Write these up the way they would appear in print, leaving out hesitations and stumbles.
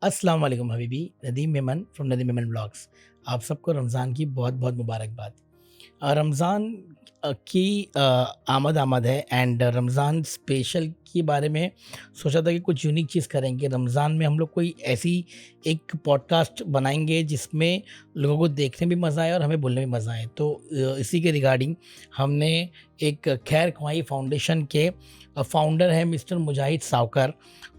अस्सलाम वालेकुम Habibi, Nadeem Memon from Nadeem Memon blogs. आप सबको रमज़ान की बहुत बहुत मुबारकबाद। रमज़ान की आमद आमद है एंड रमज़ान स्पेशल के बारे में सोचा था कि कुछ यूनिक चीज़ करेंगे। रमज़ान में हम लोग कोई ऐसी एक पॉडकास्ट बनाएंगे जिसमें लोगों को देखने भी मज़ा आए और हमें बोलने में मज़ा आए। तो इसी के रिगार्डिंग हमने एक खैर ख्वाही फाउंडेशन के फाउंडर है मिस्टर मुजाहिद सावकर,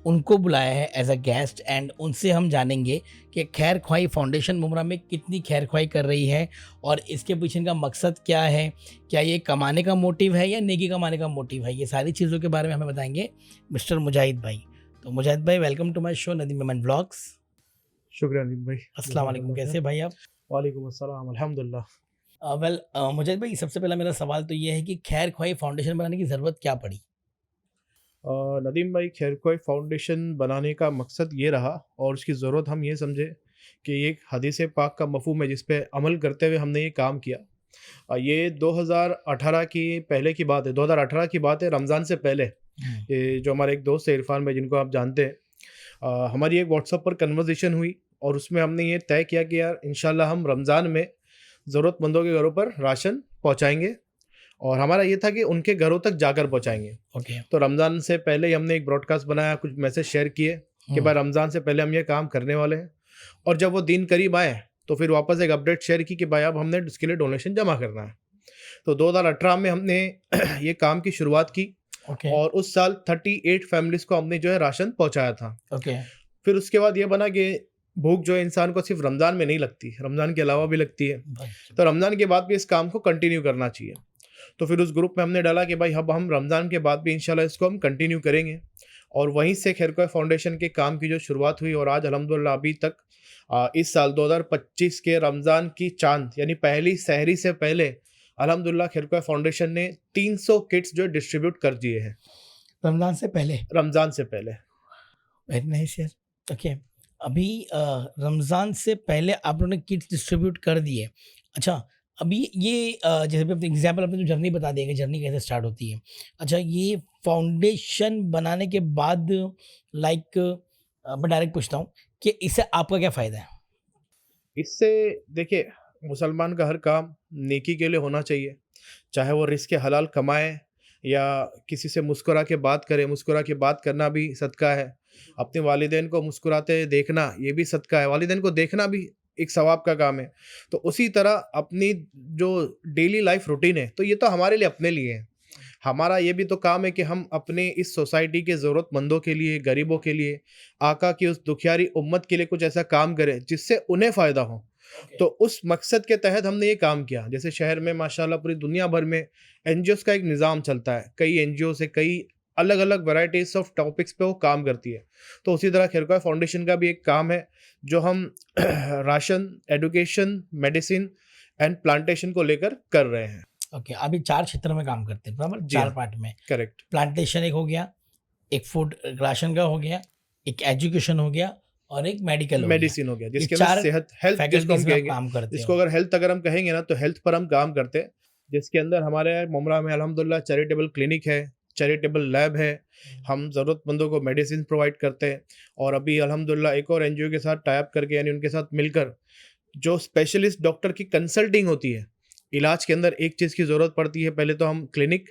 उनको बुलाया है एज अ गेस्ट एंड उनसे हम जानेंगे कि खैर ख्वाही फाउंडेशन मुमरा में कितनी खैर ख्वाही कर रही है और इसके पीछे का मकसद क्या है। क्या ये कमाने का मोटिव है या नेकी कमाने का मोटिव है, ये सारी चीज़ों के बारे में हमें बताएंगे मिस्टर मुजाहिद भाई। तो मुजाहिद भाई, welcome to my show Nadeem Memon blogs. शुक्रिया नीम भाई। अस्सलाम वालेकुम, कैसे भाई आप? वालेकुम अस्सलाम, अल्हम्दुलिल्लाह। वेल मुजाहिद भाई, सबसे पहला मेरा सवाल तो ये है कि खैर ख्वाही फाउंडेशन बनाने की ज़रूरत क्या पड़ी? नदीम भाई, खैरख्वाही फाउंडेशन बनाने का मकसद ये रहा और उसकी ज़रूरत हम ये समझे कि ये एक हदीस पाक का मफ़हूम है जिस पे अमल करते हुए हमने ये काम किया। ये 2018 की पहले की बात है, 2018 की बात है, रमज़ान से पहले। ये जो हमारे एक दोस्त है इरफान भाई, जिनको आप जानते हैं, हमारी एक व्हाट्सएप पर कन्वर्सेशन हुई और उसमें हमने ये तय किया कि यार इंशाल्लाह हम रमज़ान में ज़रूरतमंदों के घरों पर राशन पहुँचाएँगे और हमारा ये था कि उनके घरों तक जाकर पहुँचाएँगे। ओके। तो रमज़ान से पहले ही हमने एक ब्रॉडकास्ट बनाया, कुछ मैसेज शेयर किए कि भाई रमज़ान से पहले हम ये काम करने वाले हैं। और जब वो दिन करीब आए तो फिर वापस एक अपडेट शेयर की कि भाई अब हमने इसके लिए डोनेशन जमा करना है। तो 2018 में हमने ये काम की शुरुआत की ओके। और उस साल 38 फैमिलीज़ को हमने जो है राशन पहुँचाया था। ओके। फिर उसके बाद ये बना कि भूख जो है इंसान को सिर्फ रमज़ान में नहीं लगती, रमज़ान के अलावा भी लगती है। तो रमज़ान के बाद भी इस काम को कंटिन्यू करना चाहिए। तो फिर उस ग्रुप में हमने डाला कि भाई अब हम रमज़ान के बाद भी इंशाल्लाह इसको हम कंटिन्यू करेंगे और वहीं से खैरख्वाही फाउंडेशन के काम की जो शुरुआत हुई और आज अल्हम्दुलिल्लाह अभी तक इस साल 2025 के रमज़ान की चांद यानी पहली सहरी से पहले अल्हम्दुलिल्लाह खैरख्वाही फाउंडेशन ने 300 किट्स जो डिस्ट्रीब्यूट कर दिए हैं रमज़ान से पहले। रमज़ान से पहले। वेरी नाइस यार। ओके। अभी रमज़ान से पहले आप लोगों ने किट्स डिस्ट्रीब्यूट कर दिए। अच्छा, अभी ये जैसे भी अपने एग्जांपल आपने जो जर्नी बता दी कि जर्नी कैसे स्टार्ट होती है। अच्छा, ये फाउंडेशन बनाने के बाद लाइक मैं डायरेक्ट पूछता हूँ कि इससे आपका क्या फ़ायदा है? इससे देखिए, मुसलमान का हर काम नेकी के लिए होना चाहिए, चाहे वो रिज़्क़ हलाल कमाए या किसी से मुस्कुरा के बात करे। मुस्कुरा के बात करना भी सदका है। अपने वालिदैन को मुस्कुराते देखना ये भी सदका है। वालिदैन को देखना भी एक सवाब का काम है। तो उसी तरह अपनी जो डेली लाइफ रूटीन है, तो ये तो हमारे लिए अपने लिए है। हमारा ये भी तो काम है कि हम अपने इस सोसाइटी के ज़रूरतमंदों के लिए, गरीबों के लिए, आका की उस दुखियारी उम्मत के लिए कुछ ऐसा काम करें जिससे उन्हें फ़ायदा हो। तो उस मकसद के तहत हमने ये काम किया। जैसे शहर में माशाल्लाह पूरी दुनिया भर में एनजीओज़ का एक निज़ाम चलता है। कई एनजीओ से कई अलग-अलग वैराइटीज़ ऑफ टॉपिक्स पे वो काम करती है। तो उसी तरह खैरख्वाही फाउंडेशन का भी एक काम है जो हम ration, education, medicine and plantation को लेकर कर रहे हैं। ओके, अभी 4 क्षेत्रों में काम करते हैं, बराबर? जी 4 हाँ, पार्ट में। करेक्ट। प्लांटेशन एक हो गया, एक फूड राशन का हो गया, एक एजुकेशन हो गया और एक मेडिकल हो गया। मेडिसिन हो गया, ये जिसके अंदर 4 सेहत हेल्थ जिसको हम फैकल्टीज़ में आप कहेंगे, काम करते जिसको हो। अगर हेल्थ अगर हम कहेंगे ना तो हेल्थ पर हम काम करते हैं। जिसके अंदर हमारे मुमरा में अल्हम्दुलिल्लाह चैरिटेबल क्लिनिक है, चैरिटेबल लैब है, हम ज़रूरतमंदों को मेडिसिन प्रोवाइड करते हैं और अभी अल्हम्दुलिल्लाह एक और एनजीओ के साथ टाई अप करके यानी उनके साथ मिलकर जो स्पेशलिस्ट डॉक्टर की कंसल्टिंग होती है, इलाज के अंदर एक चीज़ की ज़रूरत पड़ती है, पहले तो हम क्लिनिक,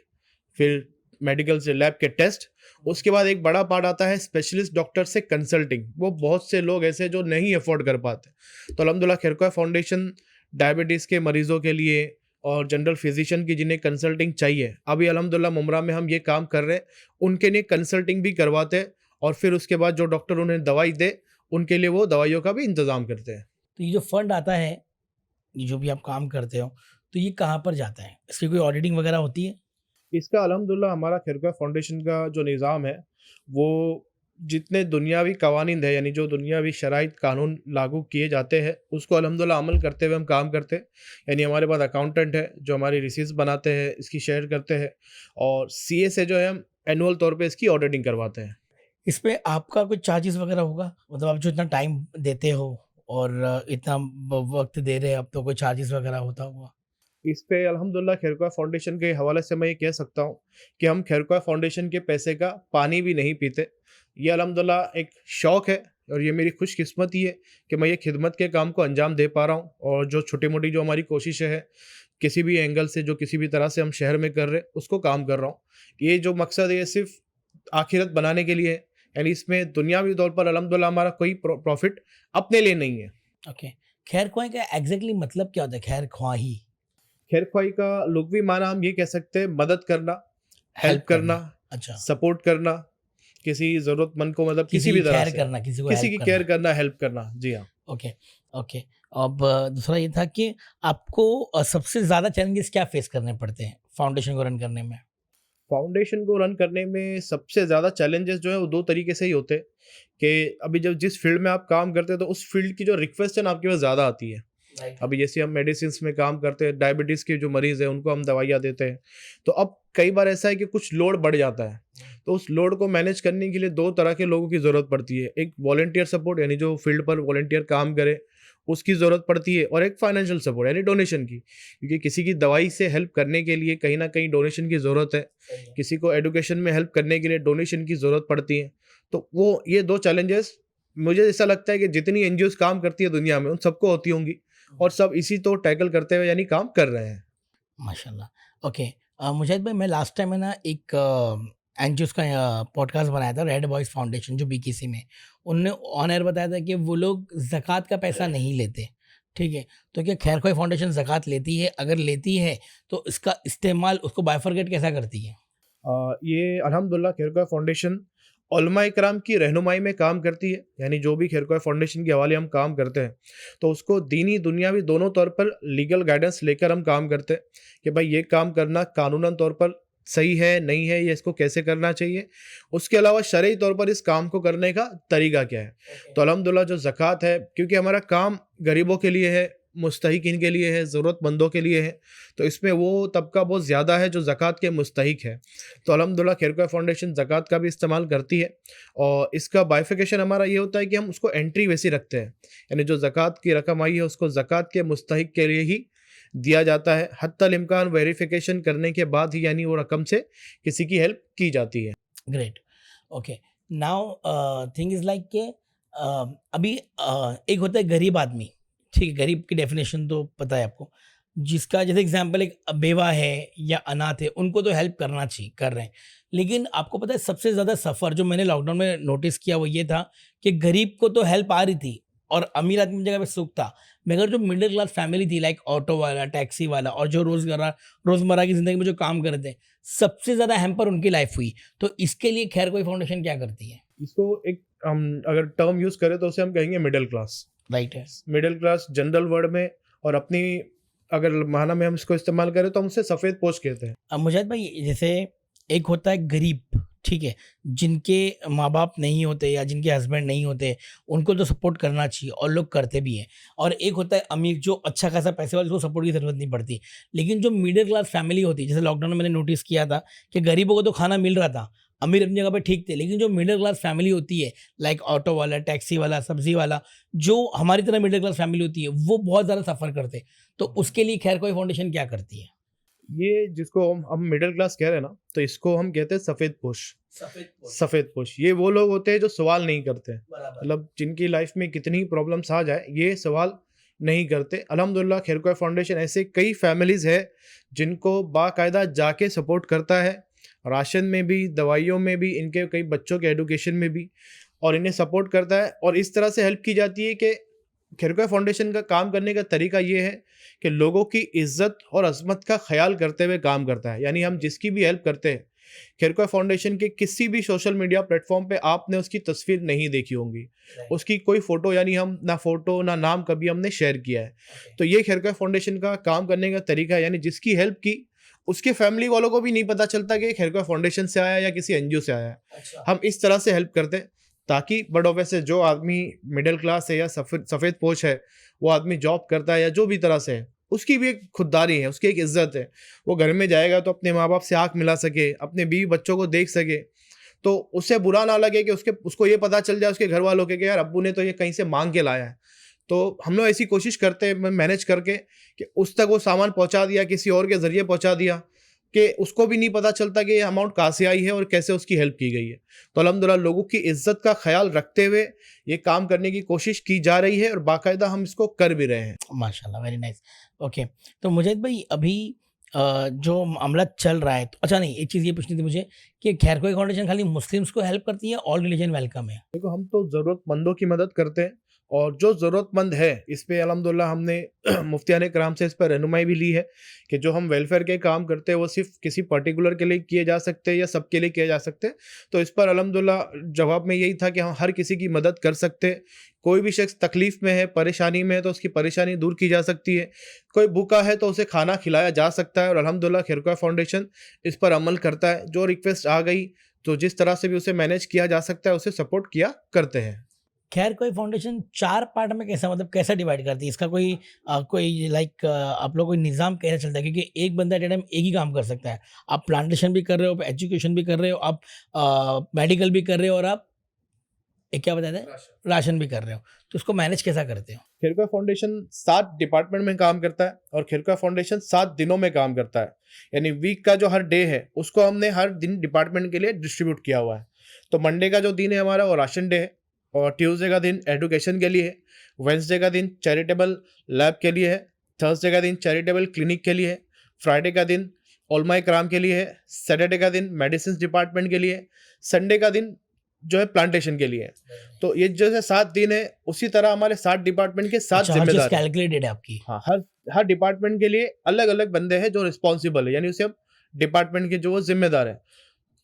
फिर मेडिकल से लैब के टेस्ट, उसके बाद एक बड़ा पार्ट आता है स्पेशलिस्ट डॉक्टर से कंसल्टिंग। वो बहुत से लोग ऐसे जो नहीं अफोर्ड कर पाते। तो अल्हम्दुलिल्लाह खैरख्वाही फाउंडेशन डायबिटीज़ के मरीज़ों के लिए और जनरल फिजिशियन की जिन्हें कंसल्टिंग चाहिए, अभी अल्हम्दुलिल्लाह मुमरा में हम ये काम कर रहे हैं। उनके लिए कंसल्टिंग भी करवाते हैं और फिर उसके बाद जो डॉक्टर उन्हें दवाई दे, उनके लिए वो दवाइयों का भी इंतज़ाम करते हैं। तो ये जो फंड आता है, ये जो भी आप काम करते हो, तो ये कहाँ पर जाता है? इसकी कोई ऑडिटिंग वगैरह होती है? इसका अल्हम्दुलिल्लाह हमारा खैरख्वाही फाउंडेशन का जो निज़ाम है, वो जितने दुनियावी कवानीन है यानी जो दुनियावी शराइत कानून लागू किए जाते हैं, उसको अल्हम्दुलिल्लाह अमल करते हुए हम काम करते हैं। यानी हमारे पास अकाउंटेंट है, जो हमारी रिसीट्स बनाते हैं, इसकी शेयर करते हैं और सीए से जो है हम एनुअल तौर पे इसकी ऑडिटिंग करवाते हैं। इस पे आपका कुछ चार्जेस वगैरह होगा? मतलब आप जो इतना टाइम देते हो और इतना व वक़्त दे रहे हैं, अब तो कोई चार्जेस वगैरह होता होगा? इस पे अल्हम्दुलिल्लाह खैरख्वाही फाउंडेशन के हवाले से मैं ये कह सकता हूँ कि हम खैरख्वाही फाउंडेशन के पैसे का पानी भी नहीं पीते। ये अल्हम्दुलिल्लाह एक शौक है और ये मेरी खुशकिस्मती है कि मैं ये खिदमत के काम को अंजाम दे पा रहा हूँ, और जो छोटी-मोटी जो हमारी कोशिशें हैं, किसी भी एंगल से, जो किसी भी तरह से हम शहर में कर रहे हैं, उसको काम कर रहा हूँ। ये जो मकसद है, ये सिर्फ़ आखिरत बनाने के लिए है, यानी इसमें दुनियावी तौर पर अल्हम्दुलिल्लाह हमारा कोई प्रॉफ़िट अपने लिए नहीं है। ओके। खैर-ख्वाही का एग्ज़ैक्टली मतलब क्या होता है खैर-ख्वाही? खैर-ख्वाही का लुग़वी माना हम ये कह सकते हैं, मदद करना, हेल्प हेल्प करना, करना। अच्छा। सपोर्ट करना, किसी ज़रूरतमंद को, मतलब किसी किसी की भी तरह खैर से, करना, किसी को किसी हेल्प की करना। केयर करना, हेल्प करना। जी हाँ। Okay, okay. अब दूसरा ये था कि आपको सबसे ज़्यादा चैलेंजेस क्या फेस करने पड़ते हैं फाउंडेशन को रन करने में? फाउंडेशन को रन करने में सबसे ज़्यादा चैलेंजेस जो है वो 2 तरीके से ही होते हैं, कि अभी जब जिस फ़ील्ड में आप काम करते हैं, तो उस फ़ील्ड की जो रिक्वेस्ट है ना, आपके पास ज़्यादा आती है। राइट। अभी जैसे हम मेडिसिन्स में काम करते हैं, डायबिटीज़ के जो मरीज़ हैं उनको हम दवाइयाँ देते हैं। तो अब कई बार ऐसा है कि कुछ लोड बढ़ जाता है। तो उस लोड को मैनेज करने के लिए 2 तरह के लोगों की ज़रूरत पड़ती है। एक वॉलंटियर सपोर्ट, यानी जो फील्ड पर वॉलंटियर काम करे, उसकी ज़रूरत पड़ती है, और एक फाइनेंशियल सपोर्ट, यानी डोनेशन की। क्योंकि किसी की दवाई से हेल्प करने के लिए कहीं न कहीं डोनेशन की ज़रूरत है। सही है। किसी को एजुकेशन में हेल्प करने के लिए डोनेशन की ज़रूरत पड़ती है। तो वो ये 2 चैलेंजेस, मुझे ऐसा लगता है कि जितनी एनजीओज़ काम करती है दुनिया में, उन सबको होती होंगी, और सब इसी तो टैकल करते हुए यानी काम कर रहे हैं। माशाल्लाह। ओके। मुजाहिद भाई, मैं लास्ट टाइम है ना एक एनजीओज़ का पॉडकास्ट बनाया था, रेड बॉयज़ फाउंडेशन जो बीकेसी में। उन्होंने ऑन एयर बताया था कि वो लोग ज़कात का पैसा नहीं लेते, ठीक है? तो क्या खैर-ख्वाही फाउंडेशन ज़कात लेती है? अगर लेती है तो इसका इस्तेमाल उसको बायफरगेट कैसा करती है? ये अल्हम्दुलिल्लाह खैरख्वाह फाउंडेशन उलमा इकराम की रहनुमाई में काम करती है, यानी जो भी खैरख्वाह फाउंडेशन के हवाले हम काम करते हैं, तो उसको दीनी दुनियावी दोनों तौर पर लीगल गाइडेंस लेकर हम काम करते हैं, कि भाई ये काम करना कानूनन तौर पर सही है, नहीं है, या इसको कैसे करना चाहिए। उसके अलावा शरई तौर पर इस काम को करने का तरीका क्या है। तो अल्हम्दुलिल्लाह जो ज़कात है, क्योंकि हमारा काम गरीबों के लिए है, मुस्तहिकीन के लिए है, ज़रूरतमंदों के लिए है, तो इसमें वो तबका बहुत ज़्यादा है जो ज़कात के मुस्तहिक है। तो अल्हम्दुलिल्लाह खैरख्वाह फाउंडेशन ज़कात का भी इस्तेमाल करती है, और इसका बाइफिकेशन हमारा ये होता है कि हम उसको एंट्री वैसी रखते हैं, यानी जो ज़कात की रकम आई है उसको ज़कात के मुस्तहिक के लिए ही दिया जाता है। हत्तल इम्कान वेरिफिकेशन करने के बाद ही यानी वो रकम से किसी की हेल्प की जाती है। Great. Okay. Now thing is like कि अभी एक होता है गरीब आदमी, ठीक है? गरीब की डेफिनेशन तो पता है आपको, जिसका जैसे एग्जांपल एक बेवा है या अनाथ है, उनको तो हेल्प करना चाहिए, कर रहे हैं। लेकिन आपको पता है सबसे ज़्यादा सफ़र जो मैंने लॉकडाउन में नोटिस किया वो ये था कि गरीब को तो हेल्प आ रही थी और अमीर आदमी की जगह पे सुख था, मगर जो मिडिल क्लास फैमिली थी लाइक ऑटो वाला, टैक्सी वाला और जो रोज़मर्रा की ज़िंदगी में जो काम कर रहे थे, सबसे ज़्यादा हैम्पर उनकी लाइफ हुई। तो इसके लिए खैर-ख्वाही फाउंडेशन क्या करती है? इसको एक हम अगर टर्म यूज़ करें तो उसे हम कहेंगे मिडल क्लास। राइट है। मिडल क्लास जनरल वर्ड में, और अपनी अगर माना में हम इसको इस्तेमाल करें तो हम उसे सफ़ेद पोश कहते हैं। अब मुजाहिद भाई, जैसे एक होता है गरीब, ठीक है, जिनके माँ बाप नहीं होते या जिनके हस्बैंड नहीं होते, उनको तो सपोर्ट करना चाहिए और लोग करते भी हैं। और एक होता है अमीर जो अच्छा खासा पैसे वाला, जिसको सपोर्ट की ज़रूरत नहीं पड़ती। लेकिन जो मिडिल क्लास फैमिली होती है, जैसे लॉकडाउन में मैंने नोटिस किया था कि गरीबों को तो खाना मिल रहा था, अमीर अपनी जगह पे ठीक थे, लेकिन जो मिडिल क्लास फैमिली होती है लाइक ऑटो वाला, टैक्सी वाला, सब्जी वाला, जो हमारी तरह मिडिल क्लास फैमिली होती है, वो बहुत ज़्यादा सफ़र करते। तो उसके लिए खैर-ख्वाही फाउंडेशन क्या करती है? ये जिसको हम मिडल क्लास कह रहे हैं ना, तो इसको हम कहते हैं सफ़ेद पोश। सफ़ेद पोश। सफ़ेद पोश, ये वो लोग होते हैं जो सवाल नहीं करते। बराबर। मतलब जिनकी लाइफ में कितनी प्रॉब्लम्स आ जाए, ये सवाल नहीं करते। अल्हम्दुलिल्लाह खैरख्वाह फाउंडेशन ऐसे कई फैमिलीज़ है जिनको बाकायदा जाके सपोर्ट करता है, राशन में भी, दवाइयों में भी, इनके कई बच्चों के एजुकेशन में भी, और इन्हें सपोर्ट करता है। और इस तरह से हेल्प की जाती है कि खैरख्वाह फाउंडेशन का काम करने का तरीका ये है कि लोगों की इज्जत और अज़मत का ख़्याल करते हुए काम करता है। यानी हम जिसकी भी हेल्प करते हैं, खैरख्वाह फाउंडेशन के किसी भी सोशल मीडिया प्लेटफॉर्म पे आपने उसकी तस्वीर नहीं देखी होंगी, उसकी कोई फ़ोटो, यानी हम ना फ़ोटो ना नाम कभी हमने शेयर किया है। तो ये खैरख्वाह फाउंडेशन का काम करने का तरीका है, यानी जिसकी हेल्प की उसके फैमिली वालों को भी नहीं पता चलता कि खैरख्वाह फाउंडेशन से आया या किसी एनजीओ से आया है। अच्छा। हम इस तरह से हेल्प करते हैं ताकि बड़ों वैसे जो आदमी मिडिल क्लास है या सफ़ेद पोश है, वो आदमी जॉब करता है या जो भी तरह से है, उसकी भी एक खुददारी है, उसकी एक इज्जत है। वो घर में जाएगा तो अपने माँ बाप से आँख मिला सके, अपने बीवी बच्चों को देख सके, तो उससे बुरा ना लगे कि उसको ये पता चल जाए उसके घर वालों के कि यार अब्बू ने तो ये कहीं से मांग के लाया है। तो हम लोग ऐसी कोशिश करते हैं मैनेज करके कि उस तक वो सामान पहुंचा दिया, किसी और के ज़रिए पहुंचा दिया, कि उसको भी नहीं पता चलता कि ये अमाउंट कहाँ से आई है और कैसे उसकी हेल्प की गई है। तो अल्हम्दुलिल्लाह लोगों की इज्जत का ख्याल रखते हुए ये काम करने की कोशिश की जा रही है और बाकायदा हम इसको कर भी रहे हैं। माशाल्लाह, वेरी नाइस। ओके, तो मुजाहिद भाई अभी जो मामला चल रहा है, तो अच्छा नहीं, एक चीज़ ये पूछनी थी मुझे कि खैरकोई फाउंडेशन खाली मुस्लिम्स को हेल्प करती है, ऑल रिलीजन वेलकम है? देखो, हम तो ज़रूरतमंदों की मदद करते हैं और जो ज़रूरतमंद है इस पे अल्हम्दुलिल्लाह हमने मुफ्तियाने कराम से इस पर रहनुमाई भी ली है कि जो हम वेलफेयर के काम करते हैं वो सिर्फ किसी पर्टिकुलर के लिए किए जा सकते हैं या सबके लिए किए जा सकते हैं। तो इस पर अल्हम्दुलिल्लाह जवाब में यही था कि हम हर किसी की मदद कर सकते हैं। कोई भी शख्स तकलीफ़ में है, परेशानी में है तो उसकी परेशानी दूर की जा सकती है। कोई भूखा है तो उसे खाना खिलाया जा सकता है और अल्हम्दुलिल्लाह खैरकोई फाउंडेशन इस पर अमल करता है। जो रिक्वेस्ट आ गई तो जिस तरह से भी उसे मैनेज किया जा सकता है उसे सपोर्ट किया करते हैं। खैरकोई फाउंडेशन 4 पार्ट में कैसा, मतलब कैसा डिवाइड करती है? इसका कोई लाइक आप लोग कोई निज़ाम कैसे चलता है? क्योंकि एक बंदा एट अ टाइम एक ही काम कर सकता है। आप प्लांटेशन भी कर रहे हो, आप एजुकेशन भी कर रहे हो, आप मेडिकल भी कर रहे हो और आप एक क्या बताए थे? राशन भी कर रहे हो। तो उसको मैनेज कैसा करते हो? खैरकोई फाउंडेशन 7 डिपार्टमेंट में काम करता है और खैरकोई फाउंडेशन 7 दिनों में काम करता है। यानी वीक का जो हर डे है उसको हमने हर दिन डिपार्टमेंट के लिए डिस्ट्रीब्यूट किया हुआ है। तो मंडे का जो दिन है हमारा वो राशन डे है और ट्यूसडे का दिन एजुकेशन के लिए है, वेडनेसडे का दिन चैरिटेबल लैब के लिए है, थर्सडे का दिन चैरिटेबल क्लिनिक के लिए है, फ्राइडे का दिन ओलमा इकराम के लिए है, सैटरडे का दिन मेडिसिन डिपार्टमेंट के लिए है, संडे का दिन जो है प्लांटेशन के लिए है। तो ये जैसे 7 दिन है उसी तरह हमारे 7 डिपार्टमेंट के 7 चार्जेस जिम्मेदार हैं। कैलकुलेटेड है आपकी? हाँ, हर हर डिपार्टमेंट के लिए अलग-अलग बंदे हैं जो रिस्पॉन्सिबल है, यानी उसे हम डिपार्टमेंट के जो वो ज़िम्मेदार हैं।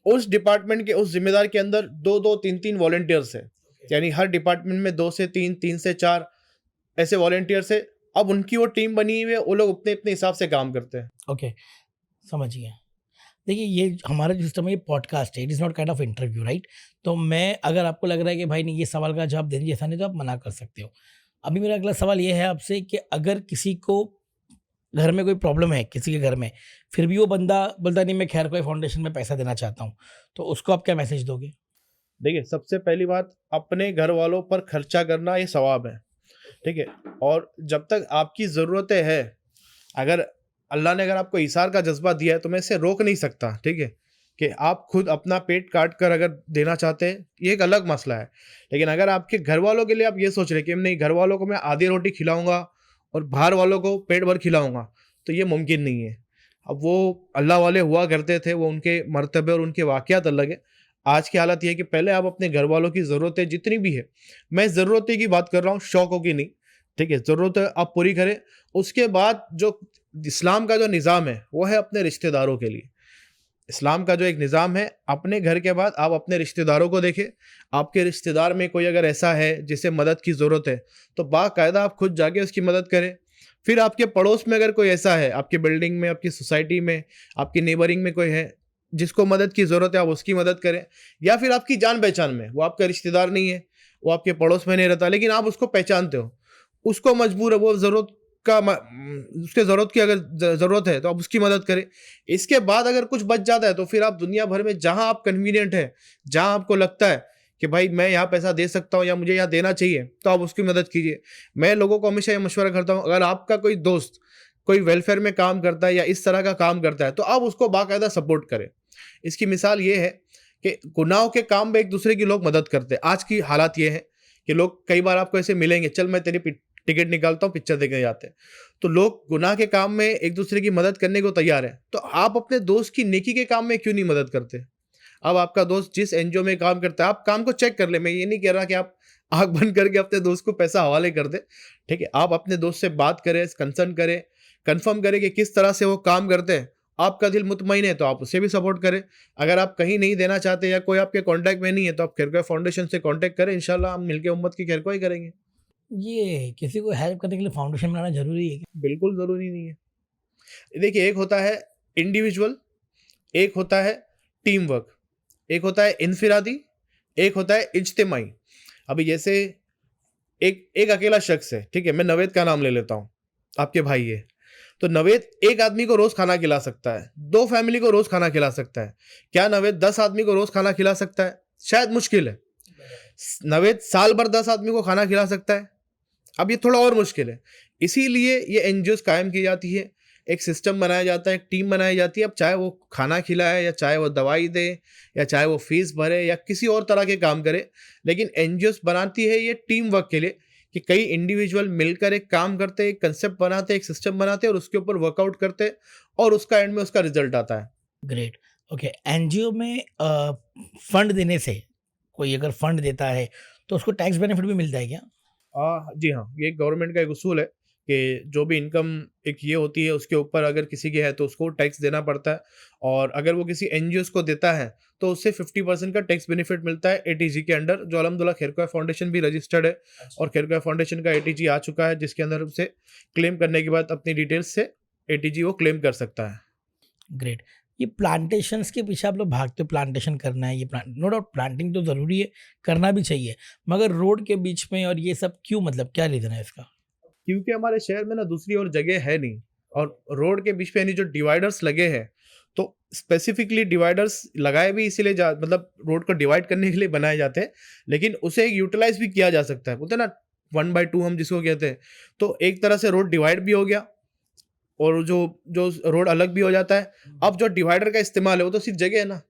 उस डिपार्टमेंट के उस ज़िम्मेदार के अंदर 2-2, 3-3 वॉलंटियर्स हैं। यानी हर डिपार्टमेंट में 2 से 3, 3 से 4 ऐसे वॉलंटियर्स हैं। अब उनकी वो टीम बनी हुई है, वो लोग अपने-अपने हिसाब से काम करते हैं। ओके, समझ गया। देखिए, ये हमारा जो सिस्टम है, ये पॉडकास्ट है, it is not kind of interview, right? तो मैं, अगर आपको लग रहा है कि भाई नहीं, ये सवाल का जवाब देने जैसा नहीं, तो आप मना कर सकते हो। अभी मेरा अगला सवाल ये है आपसे कि अगर किसी को घर में कोई प्रॉब्लम है, किसी के घर में, फिर भी वो बंदा बोलता नहीं मैं खैरकोई फाउंडेशन में पैसा देना चाहता हूँ, तो उसको आप क्या मैसेज दोगे? देखिए, सबसे पहली बात, अपने घर वालों पर खर्चा करना ये सवाब है, ठीक है? और जब तक आपकी ज़रूरतें हैं, अगर अल्लाह ने अगर आपको ईसार का जज़्बा दिया है तो मैं इसे रोक नहीं सकता, ठीक है? कि आप खुद अपना पेट काट कर अगर देना चाहते हैं, ये एक अलग मसला है। लेकिन अगर आपके घर वालों के लिए आप ये सोच रहे हैं कि नहीं, घर वालों को मैं आधी रोटी खिलाऊँगा और बाहर वालों को पेट भर खिलाऊँगा, तो ये मुमकिन नहीं है। अब वो अल्लाह वाले हुआ करते थे, वो उनके मर्तबे और उनके वाक़यात अलग है। आज की हालत ये है कि पहले आप अपने घर वालों की ज़रूरतें जितनी भी है, मैं ज़रूरतें की बात कर रहा हूँ, शौक़ों की नहीं, ठीक है? ज़रूरतें आप पूरी करें, उसके बाद जो इस्लाम का जो निज़ाम है, वो है अपने रिश्तेदारों के लिए। इस्लाम का जो एक निज़ाम है, अपने घर के बाद आप अपने रिश्तेदारों को देखें। आपके रिश्तेदार में कोई अगर ऐसा है जिसे मदद की ज़रूरत है, तो बाकायदा आप खुद जाके उसकी मदद करें। फिर आपके पड़ोस में अगर कोई ऐसा है, आपकी बिल्डिंग में, आपकी सोसाइटी में, आपकी नेबरिंग में कोई है, जिसको मदद की ज़रूरत है, आप उसकी मदद करें। या फिर आपकी जान-पहचान में, वो आपका रिश्तेदार नहीं है, वो आपके पड़ोस में नहीं रहता, लेकिन आप उसको पहचानते हो, उसको मजबूर है, वो ज़रूरत का उसके ज़रूरत की अगर ज़रूरत है तो आप उसकी मदद करें। इसके बाद अगर कुछ बच जाता है तो फिर आप दुनिया भर में जहाँ आप कन्वीनियंट है, जहाँ आपको लगता है कि भाई मैं यहाँ पैसा दे सकता हूँ या मुझे यहाँ देना चाहिए, तो आप उसकी मदद कीजिए। मैं लोगों को हमेशा ये मशवरा करता हूँ, अगर आपका कोई दोस्त कोई वेलफेयर में काम करता है या इस तरह का काम करता है तो आप उसको बाकायदा सपोर्ट करें। इसकी मिसाल ये है कि गुनाहों के काम में एक दूसरे की लोग मदद करते हैं। आज की हालात ये है कि लोग कई बार आपको ऐसे मिलेंगे, चल मैं तेरी टिकट निकालता हूँ, पिक्चर देखने जाते हैं। तो लोग गुनाह के काम में एक दूसरे की मदद करने को तैयार है, तो आप अपने दोस्त की नेकी के काम में क्यों नहीं मदद करते? अब आपका दोस्त जिस एनजीओ में काम करता है, आप काम को चेक कर ले। मैं ये नहीं कह रहा कि आप आँख बंद करके अपने दोस्त को पैसा हवाले कर दें, ठीक है? आप अपने दोस्त से बात करें, कंसर्न करें, कन्फर्म करें कि किस तरह से वो काम करते हैं। आपका दिल मुतमईन है तो आप उसे भी सपोर्ट करें। अगर आप कहीं नहीं देना चाहते या कोई आपके कॉन्टैक्ट में नहीं है तो आप खैरकोई फाउंडेशन से कॉन्टैक्ट करें, इंशाल्लाह हम मिलके उम्मत की खैरकोई करेंगे। ये किसी को हेल्प करने के लिए फाउंडेशन बनाना ज़रूरी है क्या? बिल्कुल ज़रूरी नहीं है। देखिए, एक होता है इंडिविजुअल, एक होता है टीम वर्क, एक होता है इनफिरादी, एक होता है इज्तिमाई। अभी जैसे एक एक अकेला शख्स है, ठीक है? मैं नवेद का नाम ले लेता हूँ, आपके भाई है। तो नवेद एक आदमी को रोज़ खाना खिला सकता है, 2 फैमिली को रोज़ खाना खिला सकता है। क्या नवेद 10 आदमी को रोज़ खाना खिला सकता है? शायद मुश्किल है। नवेद साल भर 10 आदमी को खाना खिला सकता है? अब ये थोड़ा और मुश्किल है। इसीलिए ये एनजीओज़ कायम की जाती है। एक सिस्टम बनाया जाता है, एक टीम बनाई जाती है। अब चाहे वो खाना खिलाए या चाहे वो दवाई दे या चाहे वो फीस भरे या किसी और तरह के काम करे, लेकिन एनजीओस बनाती है ये टीम वर्क के लिए कि कई इंडिविजुअल मिलकर एक काम करते हैं, एक कंसेप्ट बनाते हैं, एक सिस्टम बनाते हैं और उसके ऊपर वर्कआउट करते हैं और उसका एंड में उसका रिजल्ट आता है। ग्रेट। ओके, एनजीओ में फंड देने से, कोई अगर फंड देता है तो उसको टैक्स बेनिफिट भी मिलता है क्या? जी हाँ, ये गवर्नमेंट का एक उसूल है कि जो भी इनकम एक ये होती है उसके ऊपर अगर किसी की है तो उसको टैक्स देना पड़ता है और अगर वो किसी एनजीओस को देता है तो उससे 50% का टैक्स बेनिफिट मिलता है एटीजी के अंडर, जो अल्हम्दुलिल्लाह खैरख्वाह फाउंडेशन भी रजिस्टर्ड है और खैरख्वाह फाउंडेशन का एटीजी आ चुका है जिसके अंदर उसे क्लेम करने के बाद अपनी डिटेल्स से एटीजी वो क्लेम कर सकता है। ग्रेट। ये प्लांटेशंस के पीछे आप लोग भागते हो, प्लांटेशन करना है, ये प्लांट, नो डाउट प्लांटिंग तो ज़रूरी है, करना भी चाहिए, मगर रोड के बीच में और ये सब क्यों, मतलब क्या रीज़न है इसका? क्योंकि हमारे शहर में ना दूसरी और जगह है नहीं और रोड के बीच पे यानी जो डिवाइडर्स लगे हैं तो स्पेसिफिकली डिवाइडर्स लगाए भी इसीलिए मतलब रोड को डिवाइड करने के लिए बनाए जाते हैं, लेकिन उसे यूटिलाइज भी किया जा सकता है। बोलते हैं ना 1/2 हम जिसको कहते हैं, तो एक तरह से रोड डिवाइड भी हो गया और जो जो रोड अलग भी हो जाता है। अब जो डिवाइडर का इस्तेमाल है वो तो सिर्फ जगह है ना,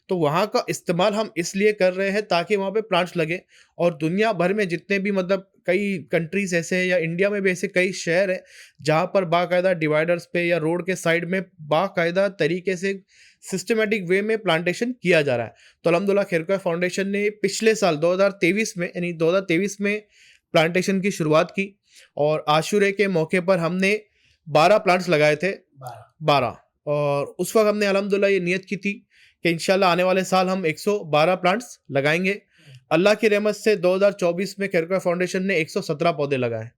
तो वहाँ का इस्तेमाल हम इसलिए कर रहे हैं ताकि वहाँ पे प्लांट्स लगे और दुनिया भर में जितने भी मतलब कई कंट्रीज ऐसे हैं या इंडिया में भी ऐसे कई शहर हैं जहाँ पर बाकायदा डिवाइडर्स पे या रोड के साइड में बाकायदा तरीके से सिस्टमेटिक वे में प्लांटेशन किया जा रहा है। तो अल्हम्दुलिल्लाह खैरख्वाह फाउंडेशन ने पिछले साल 2023 में यानी 2023 में प्लांटेशन की शुरुआत की और आशूरे के मौके पर हमने 12 प्लांट्स लगाए थे। 12 और उस वक्त हमने अल्हम्दुलिल्लाह ये नियत की थी कि इंशाल्लाह आने वाले साल हम 112 प्लांट्स लगाएंगे। अल्लाह की रहमत से 2024 में खैरख्वाह फाउंडेशन ने 117 पौधे लगाए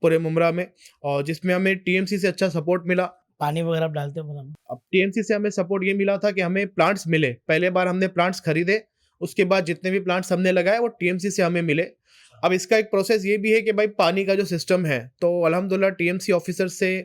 पूरे मुमरा में और जिसमें हमें टीएमसी से अच्छा सपोर्ट मिला। पानी वगैरह आप डालते हो बराबर? अब टीएमसी से हमें सपोर्ट ये मिला था कि हमें प्लांट्स मिले। पहले बार हमने प्लांट्स खरीदे, उसके बाद जितने भी प्लांट्स हमने लगाए वो टीएमसी से हमें मिले। अब इसका एक प्रोसेस ये भी है कि भाई पानी का जो सिस्टम है तो अल्हम्दुलिल्लाह टीएमसी ऑफिसर से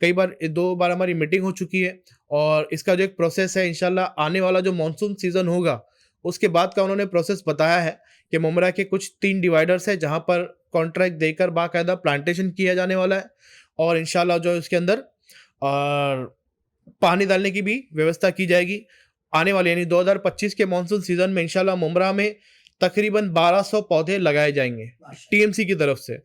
कई बार 2 बार हमारी मीटिंग हो चुकी है और इसका जो एक प्रोसेस है इंशाल्लाह आने वाला जो मानसून सीज़न होगा उसके बाद का उन्होंने प्रोसेस बताया है कि मुमरा के कुछ 3 डिवाइडर्स है जहाँ पर कॉन्ट्रैक्ट देकर बाकायदा प्लांटेशन किया जाने वाला है और इंशाल्लाह जो इसके अंदर पानी डालने की भी व्यवस्था की जाएगी। आने वाले यानी 2025 के मानसून सीजन में इंशाल्लाह मुमरा में तकरीबन 1200 पौधे लगाए जाएंगे टीएमसी की तरफ से।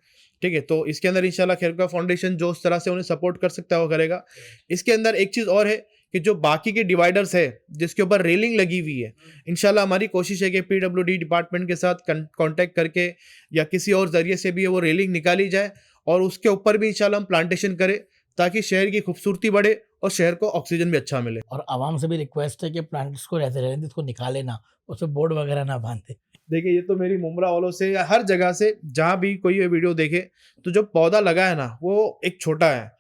ठीक है, तो इसके अंदर इंशाल्लाह खैरख्वाह फाउंडेशन जो उस तरह से उन्हें सपोर्ट कर सकता है वो करेगा। इसके अंदर एक चीज़ और है कि जो बाकी के डिवाइडर्स है जिसके ऊपर रेलिंग लगी हुई है, इंशाल्लाह हमारी कोशिश है कि पीडब्ल्यूडी डिपार्टमेंट के साथ कांटेक्ट करके या किसी और जरिए से भी वो रेलिंग निकाली जाए और उसके ऊपर भी इंशाल्लाह हम प्लांटेशन करें ताकि शहर की खूबसूरती बढ़े और शहर को ऑक्सीजन भी अच्छा मिले। और आवाम से भी रिक्वेस्ट है कि प्लांट्स को रहते रहने दें, इसको निकाले ना, उस पे बोर्ड वगैरह ना बांधे। देखिए ये तो मेरी मुमरा वालों से या हर जगह से जहाँ भी कोई ये वीडियो देखे तो जो पौधा लगा है ना वो एक छोटा है,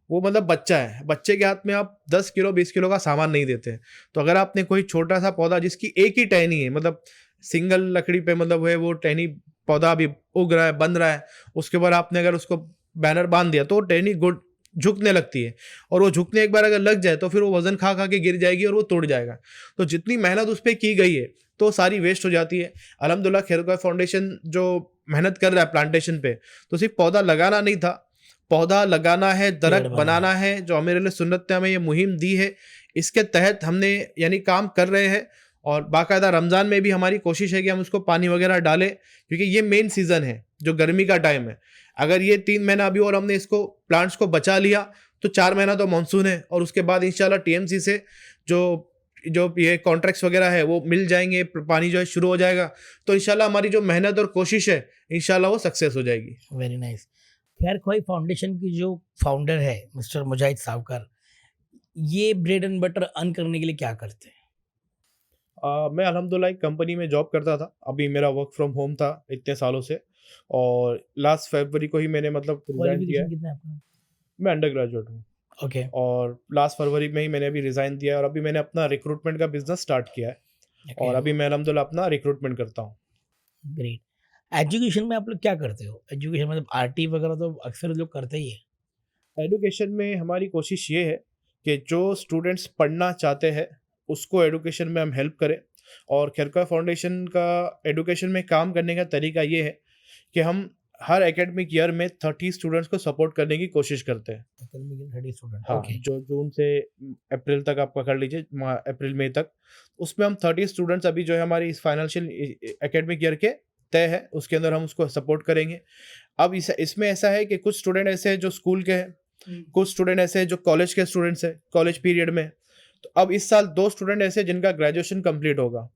वो मतलब बच्चा है। बच्चे के हाथ में आप 10 किलो 20 किलो का सामान नहीं देते। तो अगर आपने कोई छोटा सा पौधा जिसकी एक ही टहनी है, मतलब सिंगल लकड़ी पे मतलब है वो टहनी पौधा अभी उग रहा है बन रहा है, उसके बाद आपने अगर उसको बैनर बांध दिया तो वो टहनी गुड झुकने लगती है और वो झुकने एक बार अगर लग जाए तो फिर वो वजन खा खा के गिर जाएगी और वो टूट जाएगा। तो जितनी मेहनत उस पर की गई है तो सारी वेस्ट हो जाती है। अल्हम्दुलिल्लाह खैरख्वाह फाउंडेशन जो मेहनत कर रहा है प्लांटेशन पे, तो सिर्फ पौधा लगाना नहीं था, पौधा लगाना है, दरख्त बनाना है, जो अमीर अहले सुन्नत ने हमें ये मुहिम दी है इसके तहत हमने यानी काम कर रहे हैं। और बाकायदा रमज़ान में भी हमारी कोशिश है कि हम उसको पानी वगैरह डालें क्योंकि ये मेन सीज़न है जो गर्मी का टाइम है। अगर ये 3 महीना अभी और हमने इसको प्लांट्स को बचा लिया तो 4 महीना तो मानसून है और उसके बाद इंशाल्लाह टीएमसी से जो जो ये कॉन्ट्रैक्ट्स वगैरह है वो मिल जाएंगे, पानी जो है शुरू हो जाएगा। तो इंशाल्लाह हमारी जो मेहनत और कोशिश है इंशाल्लाह वो सक्सेस हो जाएगी। Very nice. खैरख्वाह फाउंडेशन की जो फाउंडर है मिस्टर मुजाहिद सावकर, ये ब्रेड एंड बटर अर्न करने के लिए क्या करते हैं? मैं अल्हम्दुलिल्लाह एक कंपनी में जॉब करता था, अभी मेरा वर्क फ्रॉम होम था इतने सालों से और लास्ट फरवरी को ही मैंने मतलब रिज़ाइन किया क्वालिफिकेशन है। कितना है आपका? मैं अंडर ग्रेजुएट हूँ ओके। और लास्ट फरवरी में ही मैंने अभी रिज़ाइन दिया है और अभी मैंने अपना रिक्रूटमेंट का बिजनेस स्टार्ट किया है और अभी मैं अल्हम्दुलिल्लाह अपना रिक्रूटमेंट करता हूँ। ग्रेट। एजुकेशन में आप लोग क्या करते हो? एजुकेशन मतलब आरटी वगैरह तो अक्सर लोग करते ही है। एजुकेशन में हमारी कोशिश ये है कि जो स्टूडेंट्स पढ़ना चाहते हैं उसको एजुकेशन में हम हेल्प करें और खैरख्वाह फाउंडेशन का एजुकेशन में काम करने का तरीका ये है कि हम हर एकेडमिक ईयर में 30 स्टूडेंट्स को सपोर्ट करने की कोशिश करते हैं। एकेडमिक ईयर 30 स्टूडेंट, हाँ, ओके। जो जून से अप्रैल तक आप पकड़ लीजिए, अप्रैल मई तक, उसमें हम 30 स्टूडेंट्स अभी जो है हमारी इस फाइनेंशियल एकेडमिक ईयर के तय है, उसके अंदर हम उसको सपोर्ट करेंगे। अब इसमें ऐसा है कि कुछ स्टूडेंट ऐसे हैं जो स्कूल के हैं, कुछ स्टूडेंट ऐसे हैं जो कॉलेज के स्टूडेंट्स हैं, कॉलेज पीरियड में। तो अब इस साल 2 स्टूडेंट ऐसे हैं जिनका ग्रेजुएशन कंप्लीट होगा।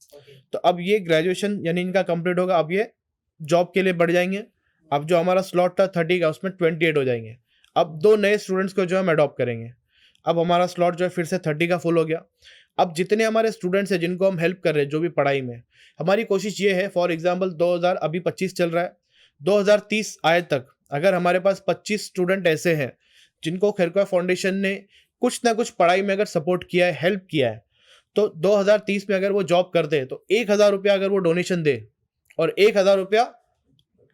तो अब ये ग्रेजुएशन यानी इनका कंप्लीट होगा, अब ये जॉब के लिए बढ़ जाएंगे। अब जो हमारा स्लॉट था 30 का, उसमें 28 हो जाएंगे। अब 2 नए स्टूडेंट्स को जो हम अडॉप्ट करेंगे। अब हमारा स्लॉट जो है फिर से 30 का फुल हो गया। अब जितने हमारे स्टूडेंट्स हैं जिनको हम हेल्प कर रहे हैं जो भी पढ़ाई में, हमारी कोशिश ये है, फॉर एग्जांपल 2000 अभी 25 चल रहा है, 2030 आए तक अगर हमारे पास 25 स्टूडेंट ऐसे हैं जिनको खैरख्वाह फाउंडेशन ने कुछ ना कुछ पढ़ाई में अगर सपोर्ट किया है, हेल्प किया है, तो 2030 में अगर वो जॉब करते हैं तो 1000 रुपया अगर वो डोनेशन दे और 1000 रुपया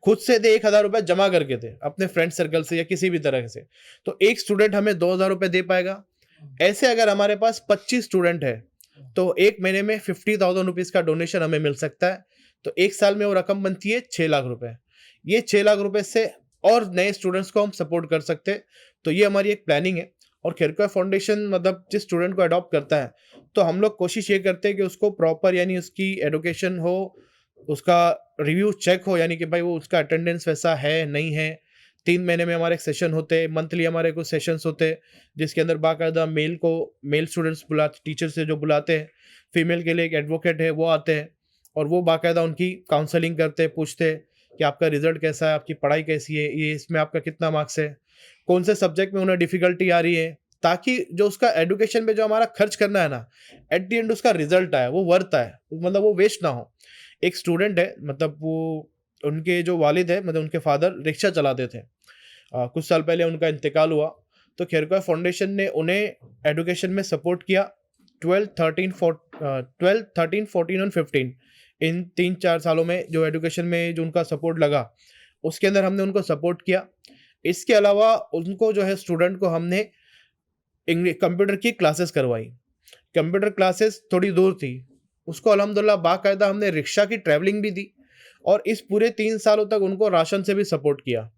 खुद से दे, 1000 रुपया जमा करके दे अपने फ्रेंड सर्कल से या किसी भी तरह से, तो एक स्टूडेंट हमें 2000 रुपये दे पाएगा। ऐसे अगर हमारे पास 25 स्टूडेंट है तो एक महीने में 50,000 रुपीज का डोनेशन हमें मिल सकता है। तो एक साल में वो रकम बनती है 6 लाख रुपए। ये 6 लाख रुपए से और नए स्टूडेंट्स को हम सपोर्ट कर सकते हैं। तो ये हमारी एक प्लानिंग है। और खैरख्वाह फाउंडेशन मतलब जिस स्टूडेंट को अडॉप्ट करता है तो हम लोग कोशिश ये करते हैं कि उसको प्रॉपर यानी उसकी एडुकेशन हो, उसका रिव्यू चेक हो, यानी कि भाई वो उसका अटेंडेंस वैसा है नहीं है। 3 महीने में हमारे सेशन होते हैं, मंथली हमारे कुछ सेशंस होते हैं जिसके अंदर बाकायदा मेल स्टूडेंट्स बुलाते, टीचर से जो बुलाते हैं, फीमेल के लिए एक एडवोकेट है वो आते हैं और वो बाकायदा उनकी काउंसलिंग करते हैं, पूछते हैं कि आपका रिजल्ट कैसा है, आपकी पढ़ाई कैसी है, ये इसमें आपका कितना मार्क्स है, कौन से सब्जेक्ट में उन्हें डिफिकल्टी आ रही है, ताकि जो उसका एडुकेशन में जो हमारा खर्च करना है ना, एट द एंड उसका रिजल्ट आए, वो वर्थ आए, मतलब वो वेस्ट ना हो। एक स्टूडेंट है, मतलब वो उनके जो वालिद है, मतलब उनके फादर रिक्शा चलाते थे। कुछ साल पहले उनका इंतकाल हुआ, तो खैरख्वाह फाउंडेशन ने उन्हें एडुकेशन में सपोर्ट किया। 12, 13, 14 और 15 इन 3-4 सालों में जो एडुकेशन में जो उनका सपोर्ट लगा, उसके अंदर हमने उनको सपोर्ट किया। इसके अलावा उनको जो है स्टूडेंट को हमने कंप्यूटर की क्लासेस करवाई। कंप्यूटर क्लासेस थोड़ी दूर थी, उसको अल्हम्दुलिल्लाह बाकायदा हमने रिक्शा की ट्रैवलिंग भी दी और इस पूरे 3 सालों तक उनको राशन से भी सपोर्ट किया।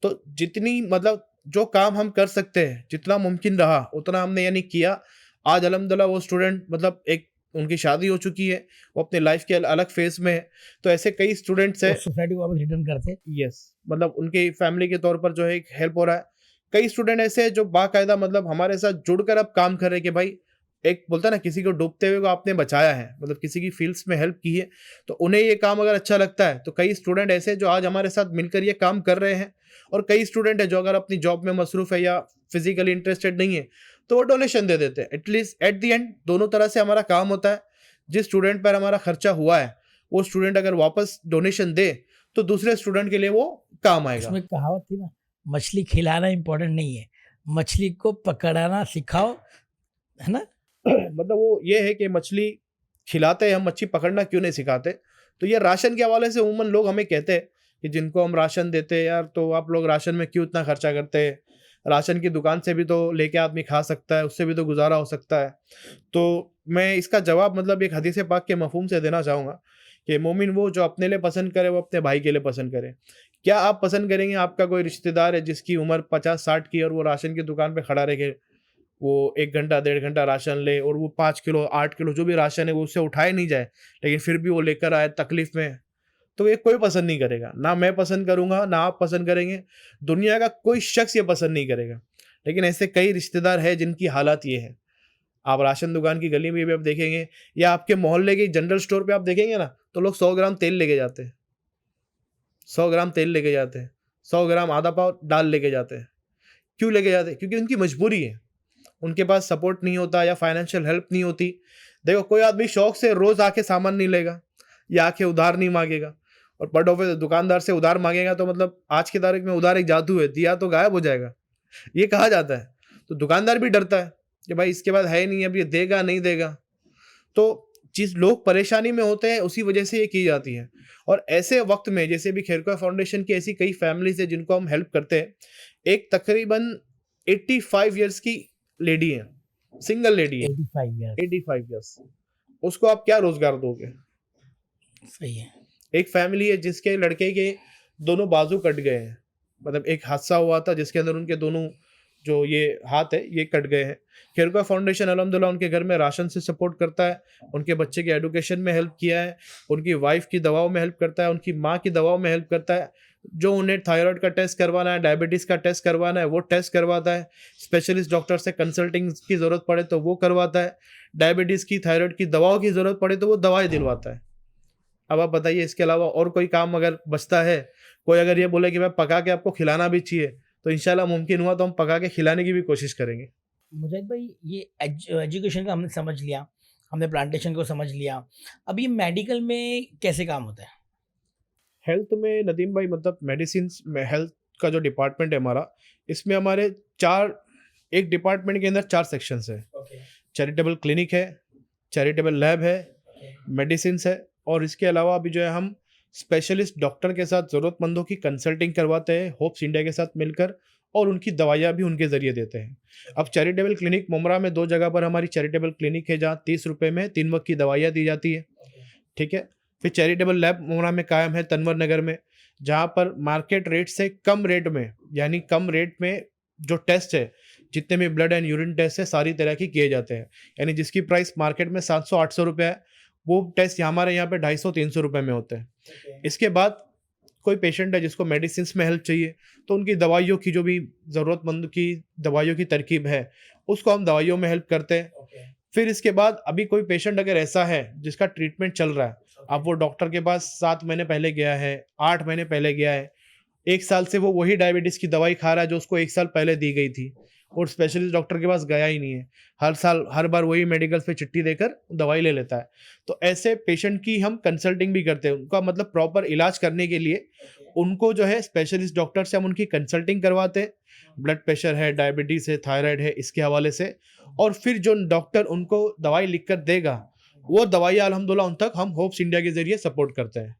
तो जितनी मतलब जो काम हम कर सकते हैं, जितना मुमकिन रहा उतना हमने यानी किया। आज अल्हम्दुलिल्लाह वो स्टूडेंट मतलब एक उनकी शादी हो चुकी है, वो अपने लाइफ के अलग फेज में है। तो ऐसे कई स्टूडेंट्स हैं, सोसाइटी को वापस रिटर्न करते। यस, मतलब उनके फैमिली के तौर पर जो है एक हेल्प हो रहा है। कई स्टूडेंट ऐसे हैं जो बाकायदा मतलब हमारे साथ जुड़कर अब काम कर रहे हैं कि भाई एक बोलता है ना, किसी को डूबते हुए को आपने बचाया है, मतलब किसी की फील्ड्स में हेल्प की है, तो उन्हें ये काम अगर अच्छा लगता है, तो कई स्टूडेंट ऐसे हैं जो आज हमारे साथ मिलकर ये काम कर रहे हैं। और कई स्टूडेंट है जो अगर अपनी जॉब में मसरूफ है या फिजिकली इंटरेस्टेड नहीं है, तो वो डोनेशन दे देते हैं। एटलीस्ट एट द एंड दोनों तरह से हमारा काम होता है। जिस स्टूडेंट पर हमारा खर्चा हुआ है, वो स्टूडेंट अगर वापस डोनेशन दे तो दूसरे स्टूडेंट के लिए वो काम आएगा। उसमें कहावत थी ना, मछली खिलाना इम्पोर्टेंट नहीं है, मछली को पकड़ना सिखाओ, है ना? मतलब वो ये है कि मछली खिलाते हैं हम, मच्छी पकड़ना क्यों नहीं सिखाते। तो ये राशन के हवाले से उमूमन लोग हमें कहते हैं कि जिनको हम राशन देते हैं, यार तो आप लोग राशन में क्यों इतना खर्चा करते हैं, राशन की दुकान से भी तो लेके आदमी खा सकता है, उससे भी तो गुजारा हो सकता है। तो मैं इसका जवाब मतलब एक हदीस पाक के मफहूम से देना चाहूँगा कि मोमिन वो जो अपने लिए पसंद करे वो अपने भाई के लिए पसंद करे। क्या आप पसंद करेंगे आपका कोई रिश्तेदार है जिसकी उम्र 50-60 की और वो राशन की दुकान पे खड़ा रहे, वो 1 घंटा 1.5 घंटा राशन ले और वो 5 किलो 8 किलो जो भी राशन है वो उससे उठाए नहीं जाए, लेकिन फिर भी वो लेकर आए तकलीफ में, तो ये कोई पसंद नहीं करेगा। ना मैं पसंद करूँगा, ना आप पसंद करेंगे, दुनिया का कोई शख्स ये पसंद नहीं करेगा। लेकिन ऐसे कई रिश्तेदार हैं जिनकी हालत ये है। आप राशन दुकान की गली में भी आप देखेंगे या आपके मोहल्ले के जनरल स्टोर पे आप देखेंगे ना, तो लोग 100 ग्राम तेल लेके जाते हैं, 100 ग्राम तेल लेके जाते हैं, 100 ग्राम आधा पाव दाल लेके जाते हैं। क्यों लेके जाते हैं? क्योंकि उनकी मजबूरी है, उनके पास सपोर्ट नहीं होता या फाइनेंशियल हेल्प नहीं होती। देखो कोई आदमी शौक से रोज आके सामान नहीं लेगा या आके उधार नहीं मांगेगा, और बट ऑफिस दुकानदार से उधार मांगेगा तो मतलब आज की तारीख में उधार एक जादू है, दिया तो गायब हो जाएगा, ये कहा जाता है। तो दुकानदार भी डरता है कि भाई इसके बाद है नहीं, अब ये देगा नहीं देगा। तो जिस लोग परेशानी में होते हैं उसी वजह से ये की जाती है। और ऐसे वक्त में जैसे भी खैरख्वाह फाउंडेशन की ऐसी कई फैमिलीज है जिनको हम हेल्प करते हैं। एक तकरीबन 85 ईयर्स की लेडी है, सिंगल लेडी है, 85 ईयर, 85 ईयर्स, उसको आप क्या रोजगार दोगे? सही है। एक फैमिली है जिसके लड़के के दोनों बाजू कट गए हैं। मतलब एक हादसा हुआ था जिसके अंदर उनके दोनों जो ये हाथ है ये कट गए हैं। खेरका फाउंडेशन अल्हम्दुलिल्लाह उनके घर में राशन से सपोर्ट करता है, उनके बच्चे के एजुकेशन में हेल्प किया है, उनकी वाइफ की दवाओं में हेल्प करता है, उनकी माँ की दवाओं में हेल्प करता है। जो उन्हें थायराइड का टेस्ट करवाना है, डायबिटीज़ का टेस्ट करवाना है, वो टेस्ट करवाता है। स्पेशलिस्ट डॉक्टर से कंसल्टिंग की ज़रूरत पड़े तो वो करवाता है। डायबिटीज़ की, थायराइड की दवाओं की ज़रूरत पड़े तो वो दवाएँ दिलवाता है। अब आप बताइए इसके अलावा और कोई काम अगर बचता है, कोई अगर ये बोले कि मैं पका के आपको खिलाना भी चाहिए, तो इंशाल्लाह मुमकिन हुआ तो हम पका के खिलाने की भी कोशिश करेंगे। मुजाहिद भाई, ये एजुकेशन का हमने समझ लिया, हमने प्लांटेशन को समझ लिया। अब ये मेडिकल में कैसे काम होता है? हेल्थ में नदीम भाई मतलब मेडिसिन्स में हेल्थ का जो डिपार्टमेंट है हमारा, इसमें हमारे 4 एक डिपार्टमेंट के अंदर 4 सेक्शंस हैं। ओके, चैरिटेबल क्लिनिक है, चैरिटेबल लैब है, ओके, मेडिसिन्स है और इसके अलावा अभी जो है हम स्पेशलिस्ट डॉक्टर के साथ ज़रूरतमंदों की कंसल्टिंग करवाते हैं होप्स इंडिया के साथ मिलकर और उनकी दवाइयाँ भी उनके ज़रिए देते हैं। अब चैरिटेबल क्लिनिक मुमरा में 2 जगह पर हमारी चैरिटेबल क्लिनिक है जहाँ 30 रुपये में 3 वक्त की दवाइयाँ दी जाती है, ओके, ठीक है? फिर चैरिटेबल लैब मुमरा में कायम है तनवर नगर में, जहाँ पर मार्केट रेट से कम रेट में यानी कम रेट में जो टेस्ट है, जितने भी ब्लड एंड यूरिन टेस्ट है सारी तरह की किए जाते हैं। यानी जिसकी प्राइस मार्केट में 700-800 रुपये है, वो टेस्ट हमारे यहाँ पे 250-300 रुपये में होते हैं। ओके, इसके बाद कोई पेशेंट है जिसको मेडिसिन में हेल्प चाहिए, तो उनकी दवाइयों की जो भी ज़रूरतमंद की दवाइयों की तरकीब है, उसको हम दवाइयों में हेल्प करते हैं। ओके, फिर इसके बाद अभी कोई पेशेंट अगर ऐसा है जिसका ट्रीटमेंट चल रहा है, अब वो डॉक्टर के पास 7 महीने पहले गया है, 8 महीने पहले गया है, 1 साल से वो वही डायबिटीज़ की दवाई खा रहा है जो उसको 1 साल पहले दी गई थी और स्पेशलिस्ट डॉक्टर के पास गया ही नहीं है। हर साल हर बार वही मेडिकल्स पे चिट्ठी देकर दवाई ले लेता है। तो ऐसे पेशेंट की हम कंसल्टिंग भी करते हैं। उनका मतलब प्रॉपर इलाज करने के लिए उनको जो है स्पेशलिस्ट डॉक्टर से हम उनकी कंसल्टिंग करवाते हैं। ब्लड प्रेशर है, डायबिटीज़ है, थायराइड है, इसके हवाले से और फिर जो डॉक्टर उनको दवाई लिख कर देगा, वो दवाइयाँ अल्हम्दुलिल्लाह उन तक हम होप्स इंडिया के ज़रिए सपोर्ट करते हैं।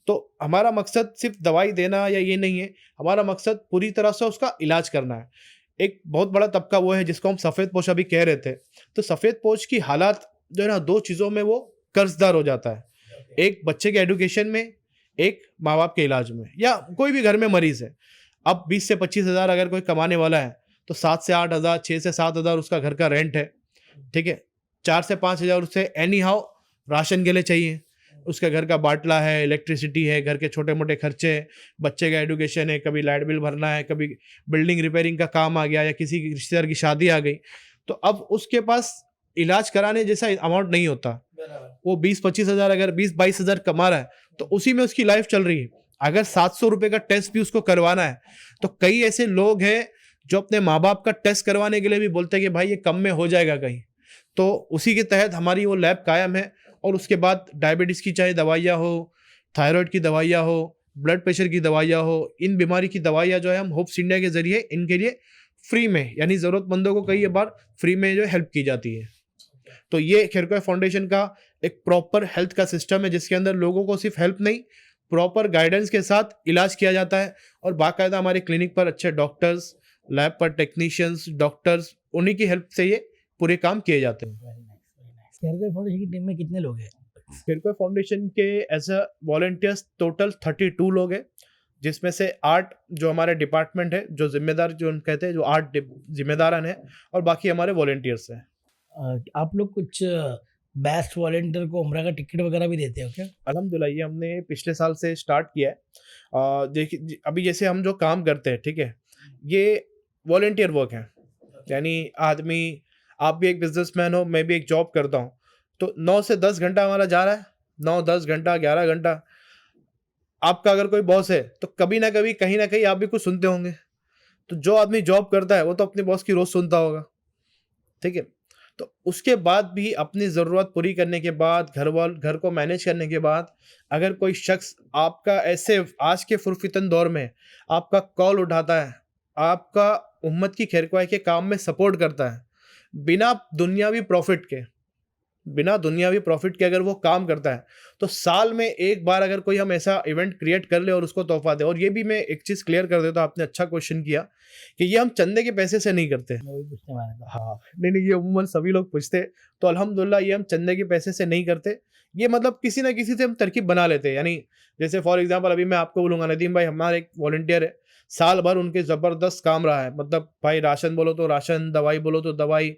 तो हमारा मकसद सिर्फ दवाई देना या ये नहीं है, हमारा मकसद पूरी तरह से उसका इलाज करना है। एक बहुत बड़ा तबका वो है जिसको हम सफ़ेद पोश अभी कह रहे थे, तो सफ़ेद पोश की हालात जो है ना 2 चीज़ों में वो कर्ज़दार हो जाता है। एक बच्चे के एजुकेशन में, एक माँ-बाप के इलाज में या कोई भी घर में मरीज़ है। अब 20 से 25 हज़ार अगर कोई कमाने वाला है, तो 7 से 8 हज़ार, 6 से 7 हज़ार उसका घर का रेंट है, ठीक है? 4 से 5 हज़ार उसे एनी हाउ राशन के लिए चाहिए। उसके घर का बाटला है, इलेक्ट्रिसिटी है, घर के छोटे-मोटे खर्चे हैं, बच्चे का एजुकेशन है, कभी लाइट बिल भरना है, कभी बिल्डिंग रिपेयरिंग का काम आ गया या किसी की रिश्तेदार की शादी आ गई। तो अब उसके पास इलाज कराने जैसा अमाउंट नहीं होता। बराबर, वो 20-25 हज़ार अगर 20-22 हज़ार कमा रहा है, तो उसी में उसकी लाइफ चल रही है। अगर 700 रुपए का टेस्ट भी उसको करवाना है, तो कई ऐसे लोग हैं जो अपने माँ-बाप का टेस्ट करवाने के लिए भी बोलते हैं कि भाई ये कम में हो जाएगा कहीं। तो उसी के तहत हमारी वो लैब कायम है और उसके बाद डायबिटीज़ की चाहे दवाइयाँ हो, थायराइड की दवाइयाँ हो, ब्लड प्रेशर की दवाइयाँ हो, इन बीमारी की दवाइयाँ जो है हम होप्स इंडिया के ज़रिए इनके लिए फ्री में यानी ज़रूरतमंदों को कई बार फ्री में जो हेल्प की जाती है। तो ये खेरका फाउंडेशन का एक प्रॉपर हेल्थ का सिस्टम है जिसके अंदर लोगों को सिर्फ हेल्प नहीं, प्रॉपर गाइडेंस के साथ इलाज किया जाता है और बाकायदा हमारे क्लिनिक पर अच्छे डॉक्टर्स, लैब पर टेक्नीशियंस, डॉक्टर्स उन्हीं की हेल्प से ये पूरे काम किए जाते हैं। Very nice, very nice. Kerkar foundation की टीम में कितने लोग हैं? खेरका फाउंडेशन के एज अ वॉलंटियर्स टोटल 32 लोग हैं, जिसमें से 8 जो हमारे डिपार्टमेंट है, जो जिम्मेदार जो हम कहते हैं जो 8 जिम्मेदारान हैं और बाकी हमारे वॉलंटियर्स हैं। आप लोग कुछ बेस्ट वॉलंटियर को उम्रा का टिकट वगैरह भी देते हो क्या? अल्हम्दुलिल्लाह ये हमने पिछले साल से स्टार्ट किया है। देखिए अभी जैसे हम जो काम करते हैं, ठीक है? ये वॉलंटियर वर्क है। यानी आदमी आप भी एक बिज़नेसमैन हो, मैं भी एक जॉब करता हूँ। तो 9 से 10 घंटा हमारा जा रहा है। 9-10 घंटा, 11 घंटा। आपका अगर कोई बॉस है, तो कभी ना कभी, कहीं न कहीं आप भी कुछ सुनते होंगे। तो जो आदमी जॉब करता है, वो तो अपने बॉस की रोज़ सुनता होगा। ठीक है? तो उसके बाद भी अपनी ज़रूरत पूरी करने के बाद, घर को मैनेज करने के बाद, अगर कोई शख्स आपका ऐसे आज के फुरफितन दौर में आपका कॉल उठाता है, आपका उम्मत की खैरख्वाही के काम में सपोर्ट करता है, बिना दुनियावी प्रॉफ़िट के, बिना दुनियावी प्रॉफिट के अगर वो काम करता है, तो साल में एक बार अगर कोई हम ऐसा इवेंट क्रिएट कर ले और उसको तोहफा दे। और ये भी मैं एक चीज़ क्लियर कर देता हूँ, आपने अच्छा क्वेश्चन किया कि ये हम चंदे के पैसे से नहीं करते। मैं वही पूछने वाला था। हाँ, नहीं, ये अमूमन सभी लोग पूछते हैं, तो अल्हम्दुलिल्लाह ये हम चंदे के पैसे से नहीं करते। ये मतलब किसी ना किसी से हम तरकीब बना लेते हैं। यानी जैसे फॉर एग्जांपल अभी मैं आपको बोलूँगा, नदीम भाई हमारे एक वॉलंटियर है, साल भर उनके ज़बरदस्त काम रहा है। मतलब भाई राशन बोलो तो राशन, दवाई बोलो तो दवाई,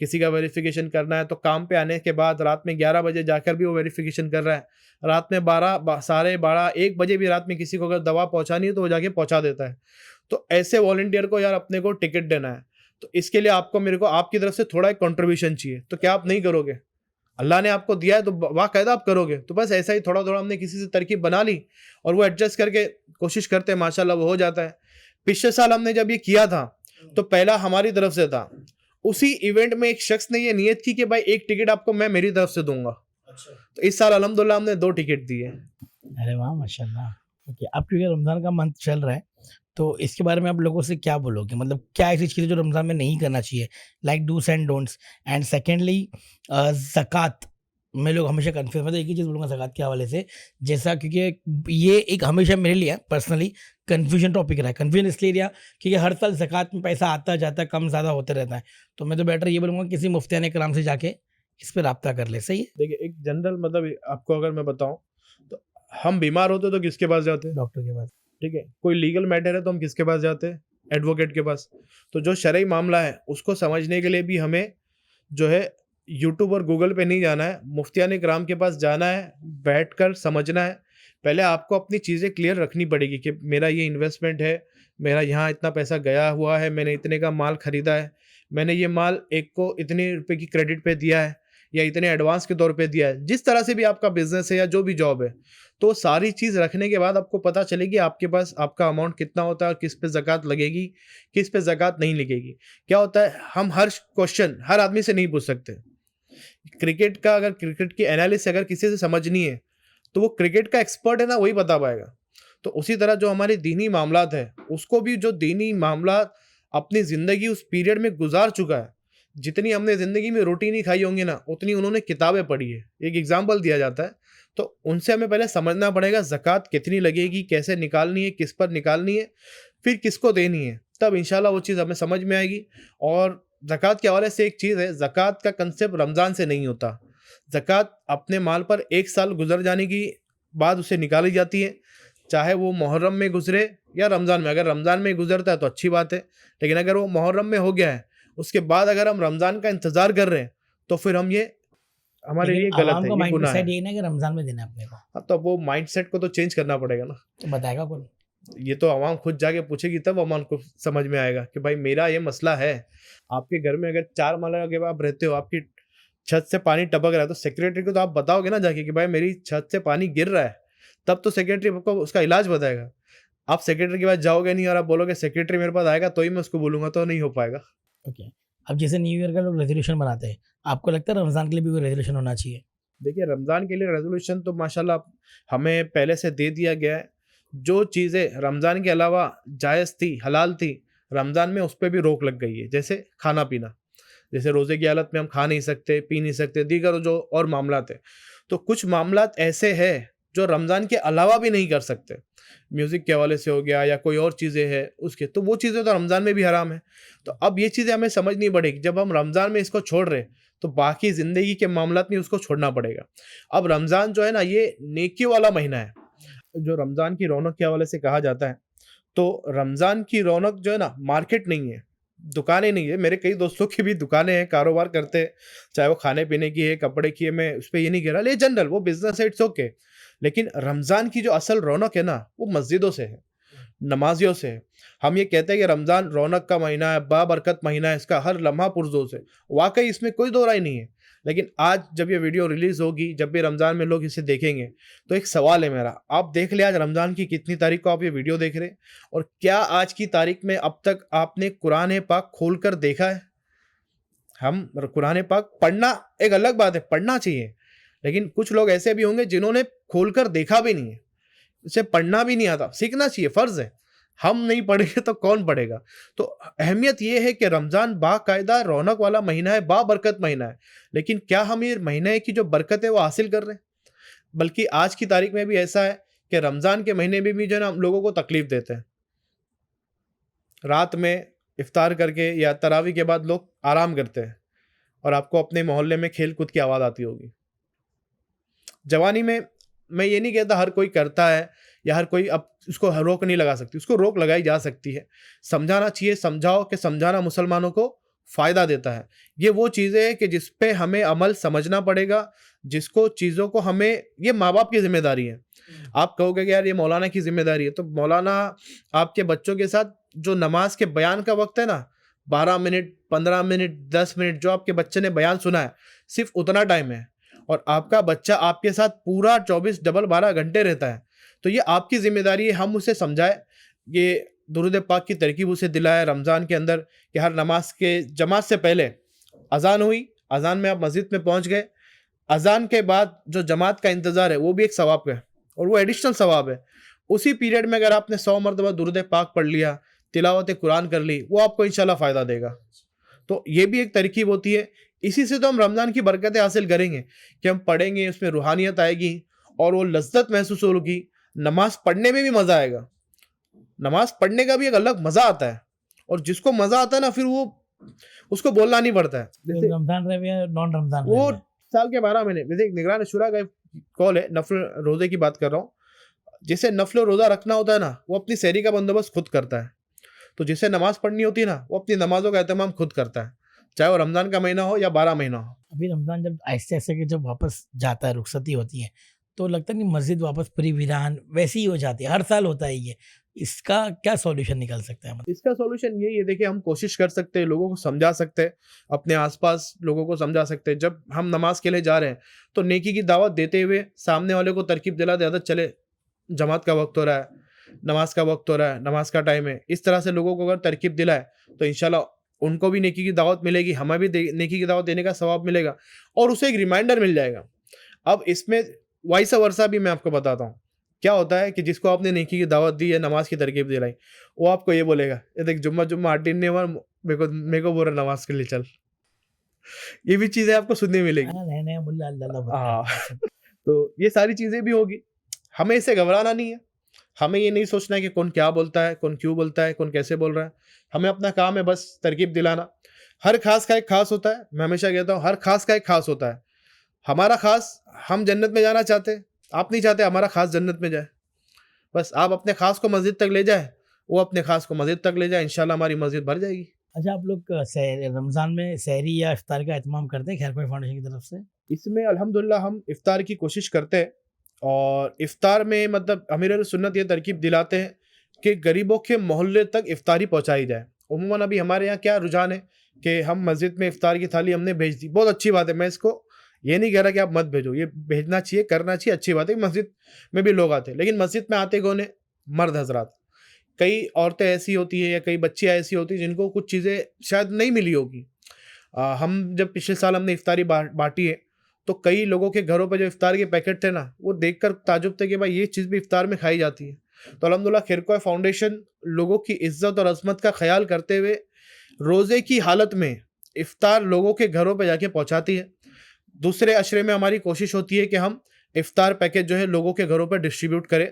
किसी का वेरिफिकेशन करना है तो काम पे आने के बाद रात में 11 बजे जाकर भी वो वेरिफिकेशन कर रहा है। रात में 12 साढ़े 12 1 बजे भी रात में किसी को अगर दवा पहुँचानी है तो वो जाके पहुँचा देता है। तो ऐसे वॉलंटियर को यार अपने को टिकट देना है, तो इसके लिए आपको मेरे को आपकी तरफ से थोड़ा एक कंट्रीब्यूशन चाहिए। तो क्या आप नहीं करोगे? अल्लाह ने आपको दिया है तो बाकायदा आप करोगे। तो बस ऐसा ही थोड़ा-थोड़ा हमने किसी से तरकीब बना ली और वो एडजस्ट करके कोशिश करते हैं, माशाल्लाह वो हो जाता है। पिछले साल हमने जब ये किया था, तो पहला हमारी तरफ से था। उसी इवेंट में एक शख्स ने ये नियत की कि भाई एक टिकट आपको मैं मेरी तरफ से दूँगा। तो इस साल अल्हम्दुलिल्लाह हमने 2 टिकट दिए। अरे वाह! माशाल्लाह। ओके, अब क्योंकि रमज़ान का मंथ चल रहा है, तो इसके बारे में आप लोगों से क्या बोलोगे? मतलब क्या ऐसी चीज़ें जो रमज़ान में नहीं करना चाहिए? Like dos and don'ts. And secondly ज़कात में लोग हमेशा कन्फ्यूज़, मतलब एक ही चीज़ बोलूँगा ज़कात के हवाले से, जैसा क्योंकि ये एक हमेशा मेरे लिए पर्सनली कन्फ्यूजन टॉपिक रहा है। कन्फ्यूजन इसलिए रहा क्योंकि हर साल ज़कात में पैसा आता-जाता, कम-ज़्यादा होते रहता है। तो मैं तो बेटर ये बोलूँगा किसी मुफ्तियाने कराम से जाके इस पे राब्ता कर ले, सही है? देखिए, एक जनरल मतलब आपको अगर मैं बताऊँ, तो हम बीमार होते तो किसके पास जाते हैं? डॉक्टर के पास। ठीक है, कोई लीगल मैटर है तो हम किसके पास जाते हैं? एडवोकेट के पास। तो जो शरई मामला है उसको समझने के लिए भी हमें जो है यूट्यूब और गूगल पे नहीं जाना है, मुफ्तियाने कराम के पास जाना है, बैठकर समझना है। पहले आपको अपनी चीज़ें क्लियर रखनी पड़ेगी कि मेरा ये इन्वेस्टमेंट है, मेरा यहाँ इतना पैसा गया हुआ है, मैंने इतने का माल खरीदा है, मैंने ये माल एक को इतने रुपए की क्रेडिट पे दिया है या इतने एडवांस के तौर पे दिया है। जिस तरह से भी आपका बिज़नेस है या जो भी जॉब है, तो सारी चीज़ रखने के बाद आपको पता चलेगी आपके पास आपका अमाउंट कितना होता है और किस पे ज़कात लगेगी, किस पे ज़कात नहीं लगेगी। क्या होता है, हम हर क्वेश्चन हर आदमी से नहीं पूछ सकते। क्रिकेट का अगर क्रिकेट की एनालिसिस अगर किसी से समझनी है, तो वो क्रिकेट का एक्सपर्ट है ना, वही बता पाएगा। तो उसी तरह जो हमारे दीनी मामलात है, उसको भी जो दीनी मामलात अपनी ज़िंदगी उस पीरियड में गुज़ार चुका है, जितनी हमने ज़िंदगी में रोटी नहीं खाई होंगी ना, उतनी उन्होंने किताबें पढ़ी है। एक एग्ज़ाम्पल दिया जाता है, तो उनसे हमें पहले समझना पड़ेगा ज़कात कितनी लगेगी, कैसे निकालनी है, किस पर निकालनी है, फिर किसको देनी है। तब इंशाल्लाह वो चीज़ हमें समझ में आएगी। और ज़कात के हवाले से एक चीज़ है, ज़कात का कंसेप्ट रमज़ान से नहीं होता। ज़कात अपने माल पर 1 साल गुज़र जाने की बाद उसे निकाली जाती है, चाहे वो मुहर्रम में गुज़रे या रमज़ान में। अगर रमज़ान में गुज़रता है तो अच्छी बात है, लेकिन अगर वो मुहर्रम में हो गया है, उसके बाद अगर हम रमज़ान का इंतज़ार कर रहे हैं, तो फिर हम ये हमारे लिए लेकिन गलत आवाम है, का ये माइंड गुनाह सेट है। यही ना कि रमज़ान में देना है अपने को, हाँ, तो वो माइंडसेट को तो चेंज करना पड़ेगा ना। तो बताएगा कौन? ये तो अवाम खुद जाके पूछेगी तब अवाम को समझ में आएगा कि भाई मेरा ये मसला है। आपके घर में अगर 4 माला के आप रहते हो, आपकी छत से पानी टपक रहा है, तो सेक्रेटरी को तो आप बताओगे ना जाके कि भाई मेरी छत से पानी गिर रहा है, तब तो सेक्रेटरी आपको उसका इलाज बताएगा। आप सेक्रेटरी के पास जाओगे नहीं और आप बोलोगे सेक्रेटरी मेरे पास आएगा तो ही मैं उसको बोलूँगा, तो नहीं हो पाएगा। ओके। अब जैसे न्यू ईयर का लोग रेज़ोल्यूशन बनाते हैं, आपको लगता है रमज़ान के लिए भी कोई रेज़ोल्यूशन होना चाहिए? देखिए, रमज़ान के लिए रेज़ोल्यूशन तो माशाल्लाह हमें पहले से दे दिया गया है। जो चीज़ें रमज़ान के अलावा जायज़ थी, हलाल थी, रमज़ान में उस पे भी रोक लग गई है। जैसे खाना-पीना, जैसे रोज़े की हालत में हम खा नहीं सकते, पी नहीं सकते, दीगर जो और मामलात हैं। तो कुछ मामलात ऐसे हैं जो रमज़ान के अलावा भी नहीं कर सकते। म्यूज़िक के हवाले से हो गया या कोई और चीज़ें हैं उसके, तो वो चीज़ें तो रमज़ान में भी हराम है। तो अब ये चीज़ें हमें समझनी पड़ेगी, जब हम रमज़ान में इसको छोड़ रहे हैं, तो बाकी ज़िंदगी के मामलात में उसको छोड़ना पड़ेगा। अब रमज़ान जो है ना, ये नेकी वाला महीना है। जो रमज़ान की रौनक के हवाले से कहा जाता है, तो रमज़ान की रौनक जो है ना, मार्केट नहीं है, दुकानें नहीं है। मेरे कई दोस्तों की भी दुकानें हैं, कारोबार करते हैं, चाहे वो खाने-पीने की है, कपड़े की है, मैं उस पे ये नहीं कह रहा, ले जनरल वो बिज़नेस है, इट्स ओके। लेकिन रमज़ान की जो असल रौनक है ना, वो मस्जिदों से है, नमाज़ियों से है। हम ये कहते हैं कि रमज़ान रौनक का महीना है, बाबरकत महीना है, इसका हर लम्हा पुरज़ोर है। वाक़ई इसमें कोई दो राय नहीं है। लेकिन आज जब ये वीडियो रिलीज़ होगी, जब भी रमज़ान में लोग इसे देखेंगे, तो एक सवाल है मेरा, आप देख लें आज रमज़ान की कितनी तारीख को आप ये वीडियो देख रहे हैं, और क्या आज की तारीख में अब तक आपने कुरान पाक खोल कर देखा है? हम कुरान पाक पढ़ना एक अलग बात है, पढ़ना चाहिए, लेकिन कुछ लोग ऐसे भी होंगे जिन्होंने खोलकर देखा भी नहीं है, उसे पढ़ना भी नहीं आता। सीखना चाहिए, फ़र्ज़ है। हम नहीं पढ़ेंगे तो कौन पढ़ेगा? तो अहमियत ये है कि रमज़ान बाकायदा रौनक वाला महीना है, बाबरकत महीना है। लेकिन क्या हम ये महीने की जो बरकत है वो हासिल कर रहे हैं? बल्कि आज की तारीख में भी ऐसा है कि रमज़ान के महीने में भी जो है ना हम लोगों को तकलीफ देते हैं। रात में इफ्तार करके या तरावी के बाद लोग आराम करते हैं और आपको अपने मोहल्ले में खेल कूद की आवाज़ आती होगी। जवानी में मैं ये नहीं कहता हर कोई करता है या हर कोई अब उसको रोक नहीं लगा सकती, उसको रोक लगाई जा सकती है। समझाना चाहिए, समझाओ कि समझाना मुसलमानों को फ़ायदा देता है। ये वो चीज़ें हैं कि जिस पे हमें अमल समझना पड़ेगा, जिसको चीज़ों को हमें ये माँ-बाप की ज़िम्मेदारी है। आप कहोगे कि यार ये मौलाना की ज़िम्मेदारी है, तो मौलाना आपके बच्चों के साथ जो नमाज के बयान का वक़्त है ना, 12 मिनट, 15 मिनट, 10 मिनट जो आपके बच्चे ने बयान सुना है, सिर्फ़ उतना टाइम है और आपका बच्चा आपके साथ पूरा 24 डबल 12 घंटे रहता है। तो ये आपकी ज़िम्मेदारी है, हम उसे समझाएँ, ये दुरूद पाक की तरकीब उसे दिलाएँ रमज़ान के अंदर कि हर नमाज के जमात से पहले अज़ान हुई, अज़ान में आप मस्जिद में पहुँच गए, अज़ान के बाद जो जमात का इंतज़ार है वो भी एक सवाब है और वो एडिशनल सवाब है। उसी पीरियड में अगर आपने 100 मरतबा दुरूद पाक पढ़ लिया, तिलावत कुरान कर ली, वो आपको इंशाल्लाह फ़ायदा देगा। तो ये भी एक तरकीब होती है। इसी से तो हम रमज़ान की बरकतें हासिल करेंगे कि हम पढ़ेंगे, उसमें रूहानियत आएगी और वो लज़्ज़त महसूस होगी। नमाज़ पढ़ने में भी मज़ा आएगा। नमाज़ पढ़ने का भी एक अलग मज़ा आता है और जिसको मज़ा आता है ना फिर वो उसको बोलना नहीं पड़ता है। जैसे रमज़ान रहे या नॉन रमज़ान वो रहे? साल के 12 महीने जैसे एक निगरान शुरा का कॉल है, नफ़िल रोज़े की बात कर रहा हूँ। जिसे नफ़िल रोज़ा रखना होता है ना, वो अपनी सहरी का बंदोबस्त खुद करता है। तो जिसे नमाज़ पढ़नी होती है ना, वो अपनी नमाज़ों का एहतमाम खुद करता है। चाहे वो रमज़ान का महीना हो या 12 महीना हो। अभी रमज़ान जब आहिस्ते-आहिस्ते के जब वापस जाता है, रुखसती होती है, तो लगता है कि मस्जिद वापस पूरी वीरान वैसी ही हो जाती है। हर साल होता है ये। इसका क्या सॉल्यूशन निकल सकता है? इसका सॉल्यूशन यही है, देखिए हम कोशिश कर सकते हैं, लोगों को समझा सकते हैं, अपने आस-पास लोगों को समझा सकते हैं। जब हम नमाज़ के लिए जा रहे हैं, तो नेकी की दावत देते हुए सामने वाले को तरकीब दिलाते आदत चले, जमात का वक़्त हो रहा है, नमाज़ का वक़्त हो रहा है, नमाज़ का टाइम है। इस तरह से लोगों को अगर तरकीब दिलाए, तो इंशाल्लाह उनको भी नेकी की दावत मिलेगी, हमें भी नेकी की दावत देने का सवाब मिलेगा और उसे एक रिमाइंडर मिल जाएगा। अब इसमें वाइस वर्सा भी मैं आपको बताता हूँ। क्या होता है कि जिसको आपने नेकी की दावत दी या नमाज की तरकीब दिलाई, वो आपको ये बोलेगा, ये देख जुम्मा आटीन ने हुआ, मेरे को बोल रहा नमाज के लिए चल। ये भी चीज़ें आपको सुनने मिलेगी। नया-नया मुल्ला अल्लाह हाँ, बताया सब। तो ये सारी चीज़ें भी होगी। हमें इससे घबराना नहीं है। हमें ये नहीं सोचना है कि कौन क्या बोलता है, कौन क्यों बोलता है, कौन कैसे बोल रहा है। हमें अपना काम है बस तरकीब दिलाना। हर ख़ास का एक ख़ास होता है। मैं हमेशा कहता हूँ हर ख़ास का एक ख़ास होता है। हमारा ख़ास हम जन्नत में जाना चाहते हैं। आप नहीं चाहते हमारा ख़ास जन्नत में जाए। बस आप अपने ख़ास को मस्जिद तक ले जाएँ, वो अपने ख़ास को मस्जिद तक ले जाए, इंशाल्लाह हमारी मस्जिद भर जाएगी। अच्छा, आप लोग रमज़ान में सहरी या इफ्तार का एहतमाम करते हैं खैर कोई फाउंडेशन की तरफ से? इसमें अल्हम्दुलिल्लाह हम इफ्तार की कोशिश करते हैं और इफ्तार में मतलब अमीर सुन्नत ये तरकीब दिलाते हैं कि गरीबों के मोहल्ले तक इफ्तारी पहुंचाई जाए। उमूमन अभी हमारे यहाँ क्या रुझान है कि हम मस्जिद में इफ्तार की थाली हमने भेज दी, बहुत अच्छी बात है। मैं इसको ये नहीं कह रहा कि आप मत भेजो, ये भेजना चाहिए, करना चाहिए, अच्छी बात है। मस्जिद में भी लोग आते हैं, लेकिन मस्जिद में आते कौन है? मर्द हजरात। कई औरतें ऐसी होती है या कई बच्चियाँ ऐसी होती हैं जिनको कुछ चीज़ें शायद नहीं मिली होगी। हम जब पिछले साल हमने इफ्तारी बाँटी है, तो कई लोगों के घरों पे जो इफ्तार के पैकेट थे ना, वो देखकर ताज्जुब थे कि भाई ये चीज़ भी इफ्तार में खाई जाती है। तो अल्हम्दुलिल्लाह खैरख़्वाह फाउंडेशन लोगों की इज़्ज़त और अज़मत का ख़याल करते हुए रोज़े की हालत में इफ्तार लोगों के घरों पे जाके पहुँचाती है। दूसरे अशरे में हमारी कोशिश होती है कि हम इफ्तार पैकेज जो है लोगों के घरों पर डिस्ट्रीब्यूट करें।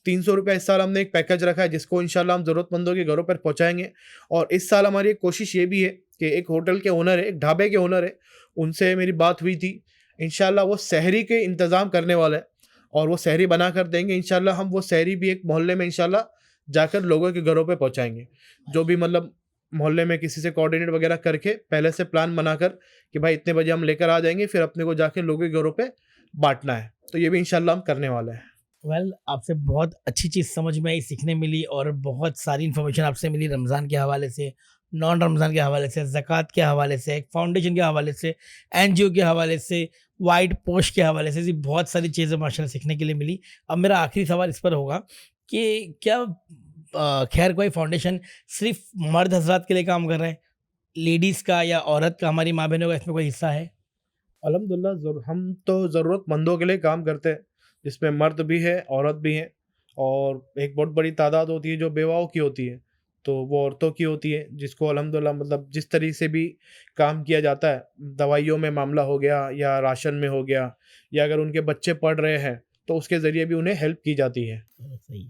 ₹300 इस साल हमने एक पैकेज रखा है जिसको इंशाल्लाह हम ज़रूरतमंदों के घरों पर पहुँचाएँगे। और इस साल हमारी एक कोशिश ये भी है कि एक होटल के ओनर है, एक ढाबे के ओनर है, उनसे मेरी बात हुई थी। इंशाल्लाह वो सहरी के इंतज़ाम करने वाला है और वो सहरी बना कर देंगे। इंशाल्लाह हम वो सहरी भी एक मोहल्ले में इंशाल्लाह जाकर लोगों के घरों पे पहुँचाएँगे। जो भी मतलब मोहल्ले में किसी से कोऑर्डिनेट वगैरह करके पहले से प्लान बनाकर कि भाई इतने बजे हम लेकर आ जाएँगे, फिर अपने को जाके लोगों के घरों पे बाँटना है। तो ये भी इंशाल्लाह हम करने वाले हैं। वेल, आपसे बहुत अच्छी चीज़ समझ में आई, सीखने मिली और बहुत सारी इन्फॉर्मेशन आपसे मिली रमज़ान के हवाले से, नॉन रमज़ान के हवाले से, ज़कात के हवाले से, एक फाउंडेशन के हवाले से, एनजीओ के हवाले से, वाइट पोस्ट के हवाले से, जी बहुत सारी चीज़ें माशाल्लाह सीखने के लिए मिली। अब मेरा आखिरी सवाल इस पर होगा कि क्या खैर कोई फाउंडेशन सिर्फ़ मर्द हज़रात के लिए काम कर रहा है? लेडीज़ का या औरत का, हमारी माँ-बहनों का इसमें कोई हिस्सा है? अल्हम्दुलिल्लाह हम तो ज़रूरतमंदों के लिए काम करते हैं, जिसमें मर्द भी है, औरत भी हैं। और एक बहुत बड़ी तादाद होती है जो बेवाओं की होती है, तो वो औरतों की होती है, जिसको अल्हम्दुलिल्लाह मतलब जिस तरीके से भी काम किया जाता है, दवाइयों में मामला हो गया या राशन में हो गया या अगर उनके बच्चे पढ़ रहे हैं, तो उसके ज़रिए भी उन्हें हेल्प की जाती है। सही है।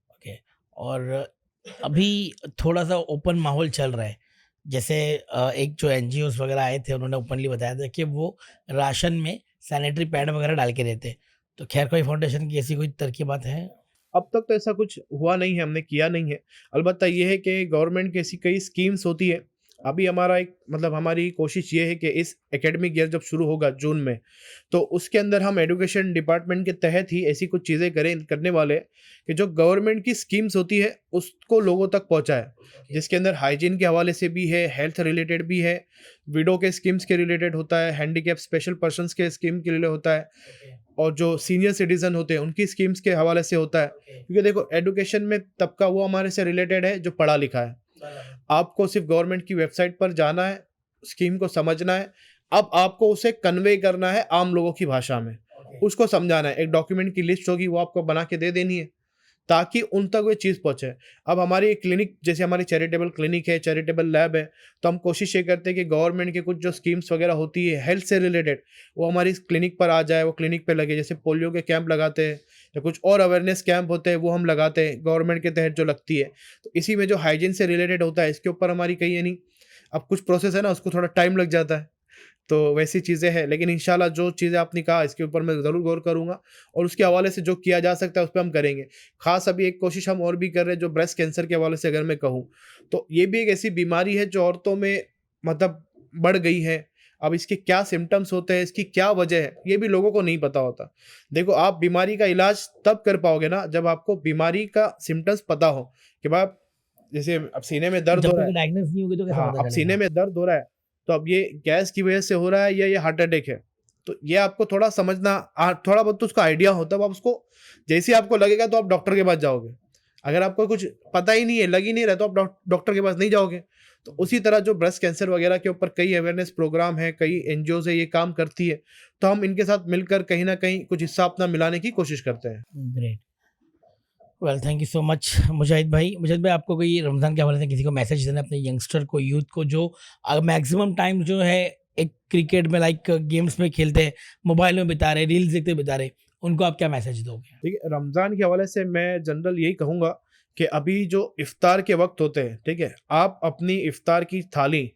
ओके। और अभी थोड़ा-सा ओपन माहौल चल रहा है। जैसे एक जो एनजीओज़ वगैरह आए थे उन्होंने ओपनली बताया था कि वो राशन में सैनिटरी पैड वगैरह डाल के देते हैं। तो खैर कोई फाउंडेशन की ऐसी कोई तरकीबात है? अब तक तो ऐसा कुछ हुआ नहीं है, हमने किया नहीं है। अलबत्ता ये है कि गवर्नमेंट की ऐसी कई स्कीम्स होती है। अभी हमारा एक मतलब हमारी कोशिश ये है कि इस एकेडमिक ईयर जब शुरू होगा जून में, तो उसके अंदर हम एजुकेशन डिपार्टमेंट के तहत ही ऐसी कुछ चीज़ें करने वाले हैं कि जो गवर्नमेंट की स्कीम्स होती है, उसको लोगों तक पहुँचाएँ। जिसके अंदर हाइजीन के हवाले से भी है, हेल्थ रिलेटेड भी है, विडो के स्कीम्स के रिलेटेड होता है, हैंडीकैप स्पेशल पर्सन्स के स्कीम के लिए होता है और जो सीनियर सिटीज़न होते हैं, उनकी स्कीम्स के हवाले से होता है। क्योंकि देखो एजुकेशन में तबका वो हमारे से रिलेटेड है जो पढ़ा लिखा है। आपको सिर्फ़ गवर्नमेंट की वेबसाइट पर जाना है, स्कीम को समझना है, अब आपको उसे कन्वे करना है आम लोगों की भाषा में, उसको समझाना है। एक डॉक्यूमेंट की लिस्ट होगी वो आपको बना के दे देनी है, ताकि उन तक वो चीज़ पहुँचे। अब हमारी एक क्लिनिक जैसे हमारी चैरिटेबल क्लिनिक है, चैरिटेबल लैब है, तो हम कोशिश ये करते हैं कि गवर्नमेंट की कुछ जो स्कीम्स वगैरह होती है हेल्थ से रिलेटेड, वो हमारी इस क्लिनिक पर आ जाए, वो क्लिनिक पे लगे। जैसे पोलियो के कैंप लगाते हैं या कुछ और अवेयरनेस कैंप होते हैं, वो हम लगाते हैं गवर्नमेंट के तहत जो लगती है। तो इसी में जो हाइजीन से रिलेटेड होता है, इसके ऊपर हमारी कहीं यानी अब कुछ प्रोसेस है ना, उसको थोड़ा टाइम लग जाता है। तो वैसी चीज़ें हैं, लेकिन इंशाल्लाह जो चीज़ें आपने कहा इसके ऊपर मैं ज़रूर गौर करूँगा और उसके हवाले से जो किया जा सकता है उस पे हम करेंगे। ख़ास अभी एक कोशिश हम और भी कर रहे हैं जो ब्रेस्ट कैंसर के हवाले से अगर मैं कहूँ, तो ये भी एक ऐसी बीमारी है जो औरतों में मतलब बढ़ गई है। अब इसके क्या सिम्पटम्स होते हैं, इसकी क्या वजह है, ये भी लोगों को नहीं पता होता। देखो आप बीमारी का इलाज तब कर पाओगे ना जब आपको बीमारी का सिम्पटम्स पता हो कि भाई जैसे अब सीने में दर्द जब हो रहा तक है। डायग्नोज़ नहीं होगी तो कैसे हाँ, पता अब चलेगा? सीने में दर्द हो रहा है, तो अब ये गैस की वजह से हो रहा है या ये हार्ट अटैक है। तो ये आपको थोड़ा समझना थोड़ा बहुत तो उसका आइडिया होता है, अब आप उसको जैसे ही आपको लगेगा तो आप डॉक्टर के पास जाओगे। अगर आपको कुछ पता ही नहीं है, लग ही नहीं रहा, तो आप डॉक्टर के पास नहीं जाओगे। तो उसी तरह जो ब्रेस्ट कैंसर वगैरह के ऊपर कई अवेयरनेस प्रोग्राम हैं, कई एनजीओज़ है, ये काम करती है। तो हम इनके साथ मिलकर कहीं न कहीं कुछ हिस्सा अपना मिलाने की कोशिश करते हैं। Great. Well thank you so much Mujahid भाई। मुजाहिद भाई आपको कोई रमज़ान के हवाले से किसी को मैसेज देना है अपने यंगस्टर को, यूथ को जो मैक्सिमम टाइम जो है एक क्रिकेट में लाइक गेम्स में खेलते हैं, मोबाइल में बिता रहे, रील्स देखते बिता रहे, उनको आप क्या मैसेज दोगे? ठीक है, रमज़ान के हवाले से मैं जनरल यही कहूँगा कि अभी जो इफ्तार के वक़्त होते हैं, ठीक है? आप अपनी इफ्तार की थाली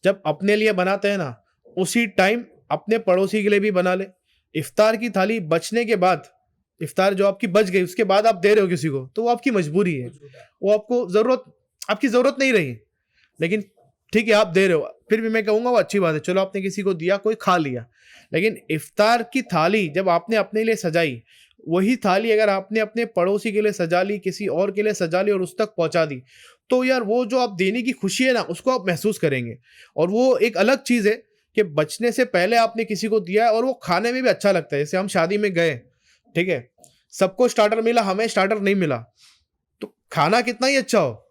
जब अपने लिए बनाते हैं ना, उसी टाइम अपने पड़ोसी के लिए भी बना लें। इफ्तार की थाली बचने के बाद, इफ्तार जो आपकी बच गई, उसके बाद आप दे रहे हो किसी को, तो वो आपकी मजबूरी है। वो आपकी ज़रूरत नहीं रही, लेकिन ठीक है, आप दे रहे हो। फिर भी मैं कहूँगा वो अच्छी बात है, चलो आपने किसी को दिया, कोई खा लिया। लेकिन इफ्तार की थाली जब आपने अपने लिए सजाई, वही थाली अगर आपने अपने पड़ोसी के लिए सजा ली, किसी और के लिए सजा ली और उस तक पहुँचा दी, तो यार वो जो आप देने की खुशी है ना, उसको आप महसूस करेंगे। और वो एक अलग चीज़ है कि बचने से पहले आपने किसी को दिया है और वो खाने में भी अच्छा लगता है। जैसे हम शादी में गए, ठीक है? सबको स्टार्टर मिला, हमें स्टार्टर नहीं मिला, तो खाना कितना ही अच्छा हो,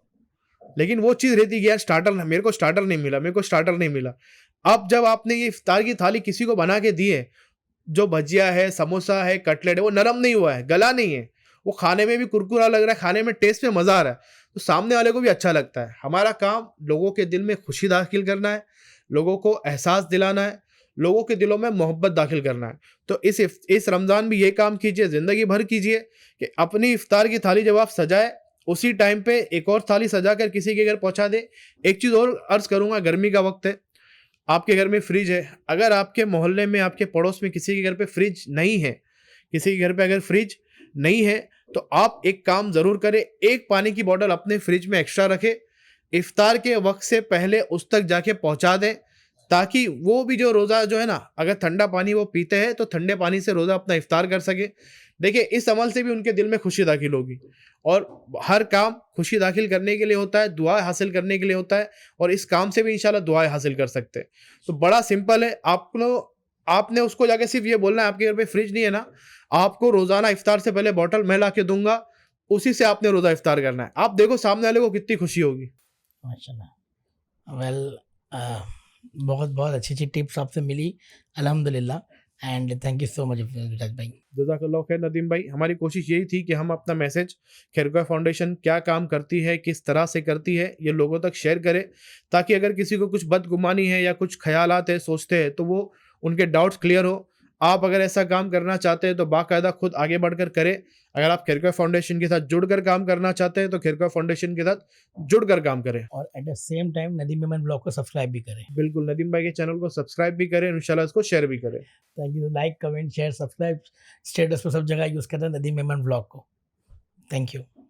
लेकिन वो चीज़ रहती है कि यार स्टार्टर मेरे को स्टार्टर नहीं मिला, मेरे को स्टार्टर नहीं मिला। अब जब आपने ये इफ्तार की थाली किसी को बना के दी है, जो भजिया है, समोसा है, कटलेट है, वो नरम नहीं हुआ है, गला नहीं है, वो खाने में भी कुरकुरा लग रहा है, खाने में टेस्ट में मज़ा आ रहा है, तो सामने वाले को भी अच्छा लगता है। हमारा काम लोगों के दिल में खुशी दाखिल करना है, लोगों को एहसास दिलाना है, लोगों के दिलों में मोहब्बत दाखिल करना है। तो इस रमज़ान भी ये काम कीजिए, ज़िंदगी भर कीजिए कि अपनी इफ्तार की थाली जब आप सजाएँ, उसी टाइम पे एक और थाली सजाकर किसी के घर पहुँचा दें। एक चीज़ और अर्ज़ करूँगा, गर्मी का वक़्त है, आपके घर में फ्रिज है, अगर आपके मोहल्ले में, आपके पड़ोस में किसी के घर पे फ्रिज नहीं है, किसी के घर पे अगर फ्रिज नहीं है, तो आप एक काम ज़रूर करें, एक पानी की बॉटल अपने फ्रिज में एक्स्ट्रा रखें, इफ्तार के वक़्त से पहले उस तक जाके पहुँचा दें, ताकि वो भी जो रोज़ा जो है ना, अगर ठंडा पानी वो पीते हैं, तो ठंडे पानी से रोज़ा अपना इफ्तार कर सकें। देखिए, इस अमल से भी उनके दिल में खुशी दाखिल होगी और हर काम खुशी दाखिल करने के लिए होता है, दुआ हासिल करने के लिए होता है और इस काम से भी इंशाल्लाह दुआएँ हासिल कर सकते हैं। तो बड़ा सिंपल है, आपने उसको जाके सिर्फ़ ये बोलना है, आपके घर पे फ्रिज नहीं है ना, आपको रोज़ाना इफ्तार से पहले बॉटल मैं ला के दूँगा, उसी से आपने रोज़ा इफ्तार करना है। आप देखो सामने वाले को कितनी खुशी होगी। माशाल्लाह। वेल बहुत बहुत अच्छी अच्छी टिप्स आपसे मिली, अल्हम्दुलिल्लाह। And thank you so much Viraj भाई। जज़ाकल्लाह खैर नदीम भाई, हमारी कोशिश यही थी कि हम अपना मैसेज खैरखोह फाउंडेशन क्या काम करती है, किस तरह से करती है, ये लोगों तक शेयर करें, ताकि अगर किसी को कुछ बदगुमानी है या कुछ ख़यालात है, सोचते हैं, तो वो उनके डाउट्स क्लियर हो। आप अगर ऐसा काम करना चाहते हैं तो बाकायदा खुद आगे बढ़कर करें। अगर आप खैरखोह फाउंडेशन के साथ जुड़कर काम करना चाहते हैं तो खैरखोह फाउंडेशन के साथ जुड़कर काम करें। और at the same time Nadeem Memon blog को सब्सक्राइब भी करें। बिल्कुल, नदीम भाई के चैनल को सब्सक्राइब भी करें, इंशाल्लाह इसको शेयर भी करें। Thank you. Like, comment, share, subscribe, status पर सब जगह यूज़ करते हैं नदीम मेमन ब्लॉग को। Thank you.